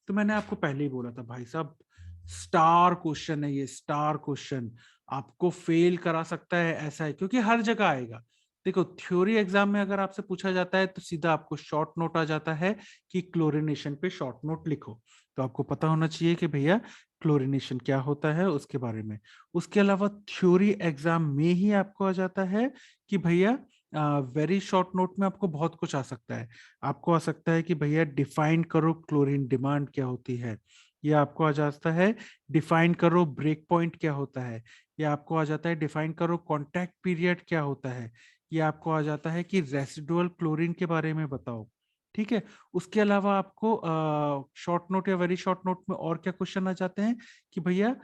तो मैंने आपको पहले ही बोला था भाई साहब, स्टार क्वेश्चन है ये, स्टार क्वेश्चन आपको फेल करा सकता है, ऐसा है, क्योंकि हर जगह आएगा। देखो, थ्योरी एग्जाम में अगर आपसे पूछा जाता है तो सीधा आपको शॉर्ट नोट आ जाता है कि क्लोरीनेशन पे शॉर्ट नोट लिखो। तो आपको पता होना चाहिए कि भैया क्लोरीनेशन क्या होता है उसके बारे में। उसके अलावा थ्योरी एग्जाम में ही आपको आ जाता है कि भैया वेरी शॉर्ट नोट में आपको बहुत कुछ आ सकता है। आपको आ सकता है कि भैया डिफाइन करो क्लोरीन डिमांड क्या होती है, या आपको आ जाता है डिफाइन करो ब्रेक पॉइंट क्या होता है, या आपको आ जाता है डिफाइन करो कांटेक्ट पीरियड क्या होता है, या आपको आ जाता है कि रेसिडुअल क्लोरीन के बारे में बताओ। ठीक है, उसके अलावा आपको शॉर्ट नोट या वेरी शॉर्ट नोट में और क्या क्वेश्चन आ जाते हैं कि भैया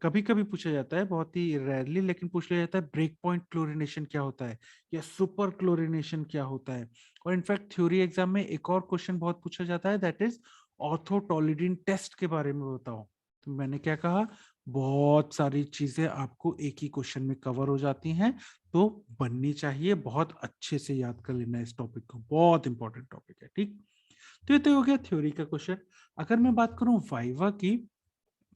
कभी कभी पूछा जाता है, बहुत ही रेयरली लेकिन पूछ लिया जाता है, ब्रेक पॉइंट क्लोरीनेशन क्या होता है या सुपर क्लोरीनेशन क्या होता है। और इनफैक्ट थ्योरी एग्जाम में एक और क्वेश्चन बहुत पूछा जाता है, दैट इज ऑर्थोटॉलिडिन टेस्ट के बारे में बताओ। तो मैंने क्या कहा, बहुत सारी चीजें आपको एक ही क्वेश्चन में कवर हो जाती हैं, तो बननी चाहिए, बहुत अच्छे से याद कर लेना इस टॉपिक को, बहुत इंपॉर्टेंट टॉपिक है। ठीक, तो ये तो हो गया थ्योरी का क्वेश्चन। अगर मैं बात करूं वाइवा की,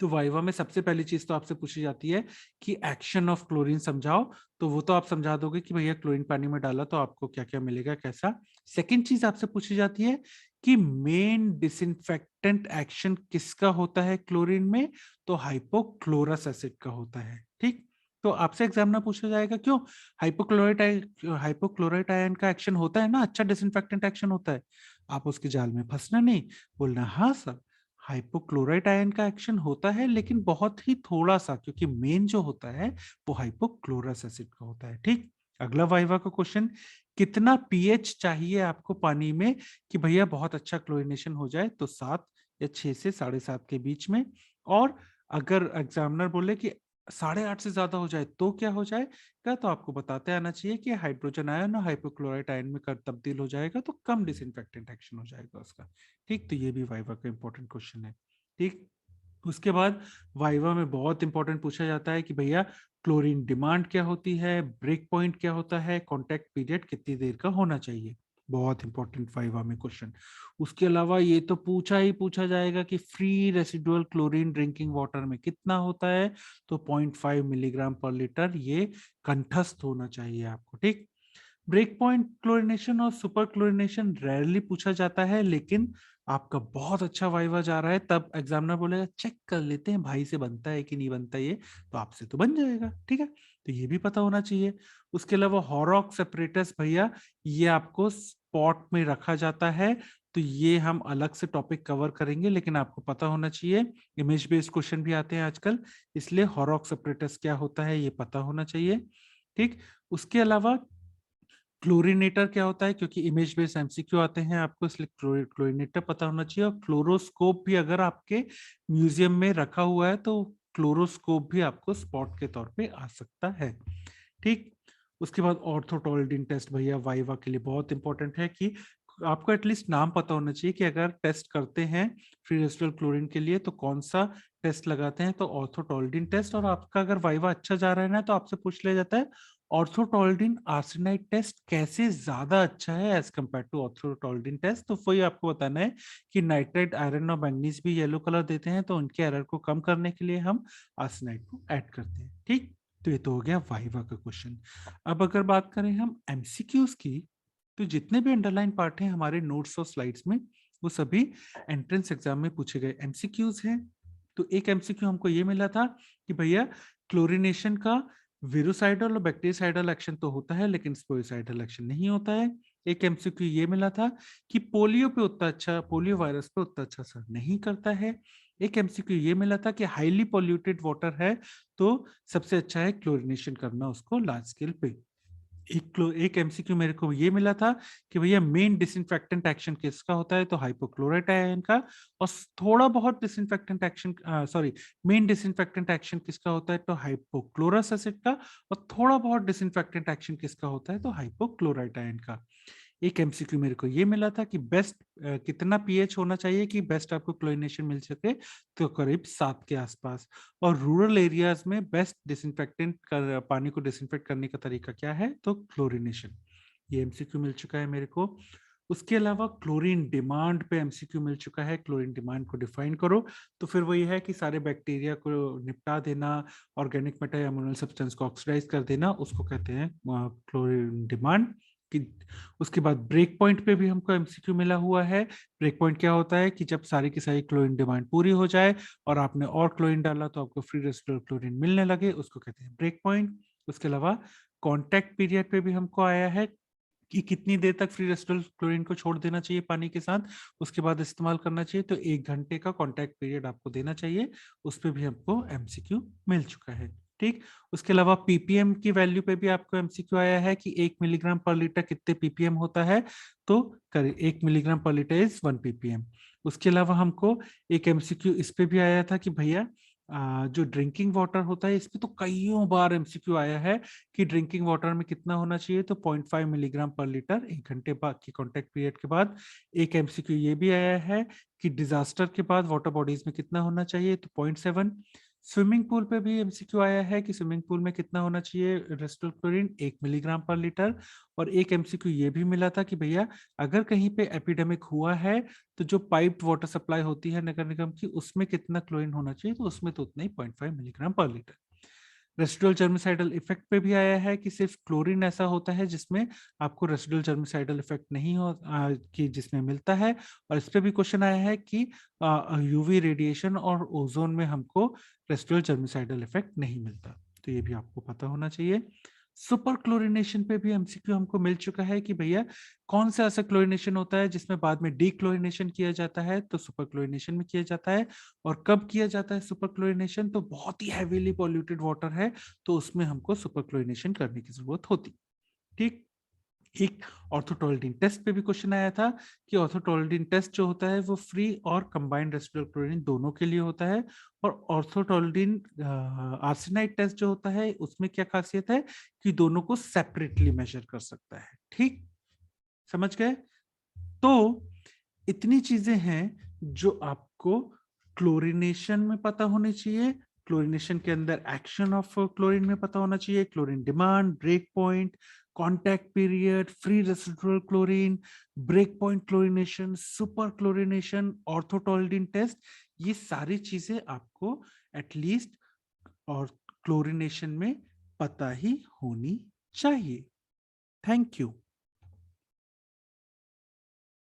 तो वाइवा में सबसे पहली चीज तो आपसे पूछी जाती है कि एक्शन ऑफ क्लोरीन समझाओ। तो वो तो आप समझा दोगे कि भैया क्लोरीन पानी में डाला तो आपको क्या क्या मिलेगा, कैसा। सेकंड चीज आपसे पूछी जाती है कि मेन डिसइंफेक्टेंट एक्शन किसका होता है क्लोरीन में, तो हाइपोक्लोरस एसिड का होता है। ठीक, तो आपसे एग्जाम में पूछा जाएगा क्यों हाइपोक्लोराइट आयन का एक्शन होता है ना, अच्छा डिसइंफेक्टेंट एक्शन होता है, आप उसके जाल में फंसना नहीं, बोलना हाँ सर, हाइपोक्लोराइट आयन का एक्शन होता है लेकिन बहुत ही थोड़ा सा, क्योंकि मेन जो होता है वो हाइपोक्लोरस एसिड का होता है। ठीक, अगला वाइवा का क्वेश्चन, कितना पीएच चाहिए आपको पानी में कि भैया बहुत अच्छा क्लोरीनेशन हो जाए, तो 7 या 6 से 7.5 के बीच में। और अगर एग्जामिनर बोले कि 8.5 से ज्यादा हो जाए तो क्या हो जाएगा, तो आपको बताते आना चाहिए कि हाइड्रोजन आयन और हाइपोक्लोराइट आयन में कर तब्दील हो जाएगा, तो कम डिसइंफेक्टेंट एक्शन हो जाएगा उसका। ठीक, तो ये भी वाइवा का इंपॉर्टेंट क्वेश्चन है। ठीक, उसके बाद वाइवा में बहुत इंपॉर्टेंट पूछा जाता है कि भैया क्लोरीन डिमांड क्या होती है, ब्रेक पॉइंट क्या होता है, कांटेक्ट पीरियड कितनी देर का होना चाहिए। बहुत इंपॉर्टेंट वाइवा में क्वेश्चन। उसके अलावा ये तो पूछा ही पूछा जाएगा कि free residual chlorine drinking water में कितना होता है, तो 0.5 मिलीग्राम पर लीटर, ये कंठस्थ होना चाहिए आपको, ठीक। ब्रेक पॉइंट क्लोरिनेशन और सुपर क्लोरिनेशन रेयरली पूछा जाता है, लेकिन आपका बहुत अच्छा वाइवा जा रहा है, तब एग्जामिनर बोलेगा चेक कर लेते हैं भाई से बनता है कि नहीं बनता ये, तो आपसे तो बन जाएगा, ठीक है, तो ये भी पता होना चाहिए। उसके अलावा हॉरॉक सेपरेटस भैया, ये आपको स्पॉट में रखा जाता है, तो ये हम अलग से टॉपिक कवर करेंगे, लेकिन आपको पता होना चाहिए। इमेज बेस्ड क्वेश्चन भी आते हैं आजकल, इसलिए हॉरॉक सेपरेटस क्या होता है ये पता होना चाहिए, ठीक। उसके अलावा क्लोरीनेटर क्या होता है, क्योंकि इमेज बेस्ड एमसीक्यू आते हैं आपको, इसलिए क्लोरीनेटर पता होना चाहिए। और क्लोरोस्कोप भी अगर आपके म्यूजियम में रखा हुआ है, तो क्लोरोस्कोप भी आपको स्पॉट के तौर पे आ सकता है, ठीक। उसके बाद ऑर्थोटोल्डीन टेस्ट भैया वाइवा के लिए बहुत इंपॉर्टेंट है, कि आपको एटलीस्ट नाम पता होना चाहिए कि अगर टेस्ट करते हैं फ्री रेसिडुअल क्लोरीन के लिए तो कौन सा टेस्ट लगाते हैं, तो ऑर्थोटोल्डीन टेस्ट। और आपका अगर वाइवा अच्छा जा रहा है ना, तो आपसे पूछ लिया जाता है ऑर्थोटोल्डीन आर्सेनाइड टेस्ट कैसे ज्यादा अच्छा है एज कम्पेयर टू ऑर्थोटोल्डीन टेस्ट, तो वही आपको बताना है कि नाइट्रेट, आयरन और मैंगनीज भी येलो कलर देते हैं, तो उनके एरर को कम करने के लिए हम आर्सेनाइड को ऐड करते हैं, ठीक। तो ये तो हो गया वाइवा का क्वेश्चन। अब अगर बात करें हम एमसीक्यूज की, तो जितने भी अंडरलाइन पार्ट हैं हमारे नोट्स और स्लाइड्स में, वो सभी एंट्रेंस एग्जाम में पूछे गए एमसीक्यूज हैं। तो एक एमसीक्यू हमको ये मिला था कि भैया क्लोरिनेशन का विरुसाइडल और बैक्टीरियासाइडल एक्शन तो होता है, लेकिन स्पोरिसाइडल एक्शन नहीं होता है। एक एमसीक्यू ये मिला था कि पोलियो पे उतना अच्छा, पोलियो वायरस पे उतना अच्छा असर नहीं करता है। एक एमसीक्यू ये मिला था कि हाईली पॉल्यूटेड वाटर है तो सबसे अच्छा है क्लोरिनेशन करना उसको लार्ज स्केल पे। एक एमसीक्यू मेरे को ये मिला था कि भैया मेन डिसइंफेक्टेंट एक्शन किसका होता है, तो हाइपोक्लोराइट आयन का। और थोड़ा बहुत disinfectant action, sorry, main disinfectant action किसका होता है, तो हाइपोक्लोरस एसिड का। और थोड़ा बहुत डिसइंफेक्टेंट एक्शन किसका होता है, तो हाइपोक्लोराइट आयन का। एक एमसीक्यू मेरे को ये मिला था कि बेस्ट कितना पीएच होना चाहिए कि बेस्ट आपको क्लोरिनेशन मिल सके, तो करीब 7 के आसपास। और रूरल एरियाज में बेस्ट डिसइंफेक्टेंट कर, पानी को डिसइंफेक्ट करने का तरीका क्या है, तो क्लोरिनेशन। ये एमसीक्यू मिल चुका है मेरे को। उसके अलावा क्लोरीन डिमांड पे एमसीक्यू मिल चुका है, क्लोरीन डिमांड को डिफाइन करो। तो फिर वही है कि सारे बैक्टीरिया को निपटा देना, ऑर्गेनिक मैटर या मिनरल सब्सटेंस को ऑक्सीडाइज कर देना, उसको कहते हैं क्लोरीन डिमांड कि। उसके बाद ब्रेक पॉइंट पे भी हमको एमसीक्यू मिला हुआ है। ब्रेक पॉइंट क्या होता है कि जब सारी की सारी क्लोरीन डिमांड पूरी हो जाए और आपने और क्लोरीन डाला तो आपको फ्री रेसिडुअल क्लोरीन मिलने लगे, उसको कहते हैं ब्रेक पॉइंट। उसके अलावा कॉन्टैक्ट पीरियड पे भी हमको आया है कि कितनी देर तक फ्री रेसिडुअल क्लोरीन को छोड़ देना चाहिए पानी के साथ, उसके बाद इस्तेमाल करना चाहिए, तो 1 घंटे का कॉन्टैक्ट पीरियड आपको देना चाहिए। उस पर भी हमको एमसीक्यू मिल चुका है, ठीक। उसके अलावा पीपीएम की वैल्यू पे भी आपको एमसीक्यू आया है कि 1 मिलीग्राम पर लीटर कितने पीपीएम होता है, तो 1 मिलीग्राम पर लीटर इज 1 पीपीएम। उसके अलावा हमको एक एमसीक्यू इस पे भी आया था कि भैया जो ड्रिंकिंग वाटर होता है, इस पे तो कईयों बार एमसीक्यू आया है कि ड्रिंकिंग वाटर में कितना होना चाहिए, तो 0.5 मिलीग्राम पर लीटर 1 घंटे बाद की कॉन्टैक्ट पीरियड के बाद। एक एमसीक्यू ये भी आया है कि डिजास्टर के बाद वाटर बॉडीज में कितना होना चाहिए, तो 0.7। स्विमिंग पूल पे भी एमसीक्यू आया है कि स्विमिंग पूल में कितना होना चाहिए रेसिडुअल क्लोरीन, 1 मिलीग्राम पर लीटर। और एक एमसीक्यू ये भी मिला था कि भैया अगर कहीं पे एपिडेमिक हुआ है, तो जो पाइप्ड वाटर सप्लाई होती है नगर निगम की, उसमें कितना क्लोरीन होना चाहिए, तो उसमें तो उतना ही 0.5 मिलीग्राम पर लीटर। रेसिडुअल जर्मिसाइडल इफेक्ट पे भी आया है कि सिर्फ क्लोरीन ऐसा होता है जिसमें आपको रेसिडुअल जर्मिसाइडल इफेक्ट नहीं हो कि जिसमें मिलता है। और इस पे भी क्वेश्चन आया है कि यूवी रेडिएशन और ओजोन में हमको रेसिडुअल जर्मिसाइडल इफेक्ट नहीं मिलता, तो ये भी आपको पता होना चाहिए। सुपर क्लोरिनेशन पे भी एमसीक्यू हमको मिल चुका है कि भैया कौन सा ऐसा क्लोरिनेशन होता है जिसमें बाद में डी क्लोरिनेशन किया जाता है, तो सुपर क्लोरिनेशन में किया जाता है। और कब किया जाता है सुपर क्लोरिनेशन, तो बहुत ही हैवीली पॉल्यूटेड वाटर है तो उसमें हमको सुपर क्लोरिनेशन करने की जरूरत होती, ठीक। एक ऑर्थोटोल्डीन टेस्ट पे भी क्वेश्चन आया था कि ऑर्थोटोल्डीन टेस्ट जो होता है वो फ्री और कंबाइंड रेसिडुअल क्लोरीन दोनों के लिए होता है। और ऑर्थोटोल्डीन आर्सेनाइड टेस्ट जो होता है उसमें क्या खासियत है कि दोनों को सेपरेटली मेजर कर सकता है, ठीक। समझ गए। तो इतनी चीजें हैं जो आपको क्लोरीनेशन में पता होनी चाहिए। क्लोरीनेशन के अंदर एक्शन ऑफ क्लोरीन में पता होना चाहिए, chlorine demand, break point, contact period, free residual chlorine, break point chlorination, super chlorination, orthotolidine test, ये सारी चीजें आपको एटलीस्ट और क्लोरिनेशन में पता ही होनी चाहिए। Thank you.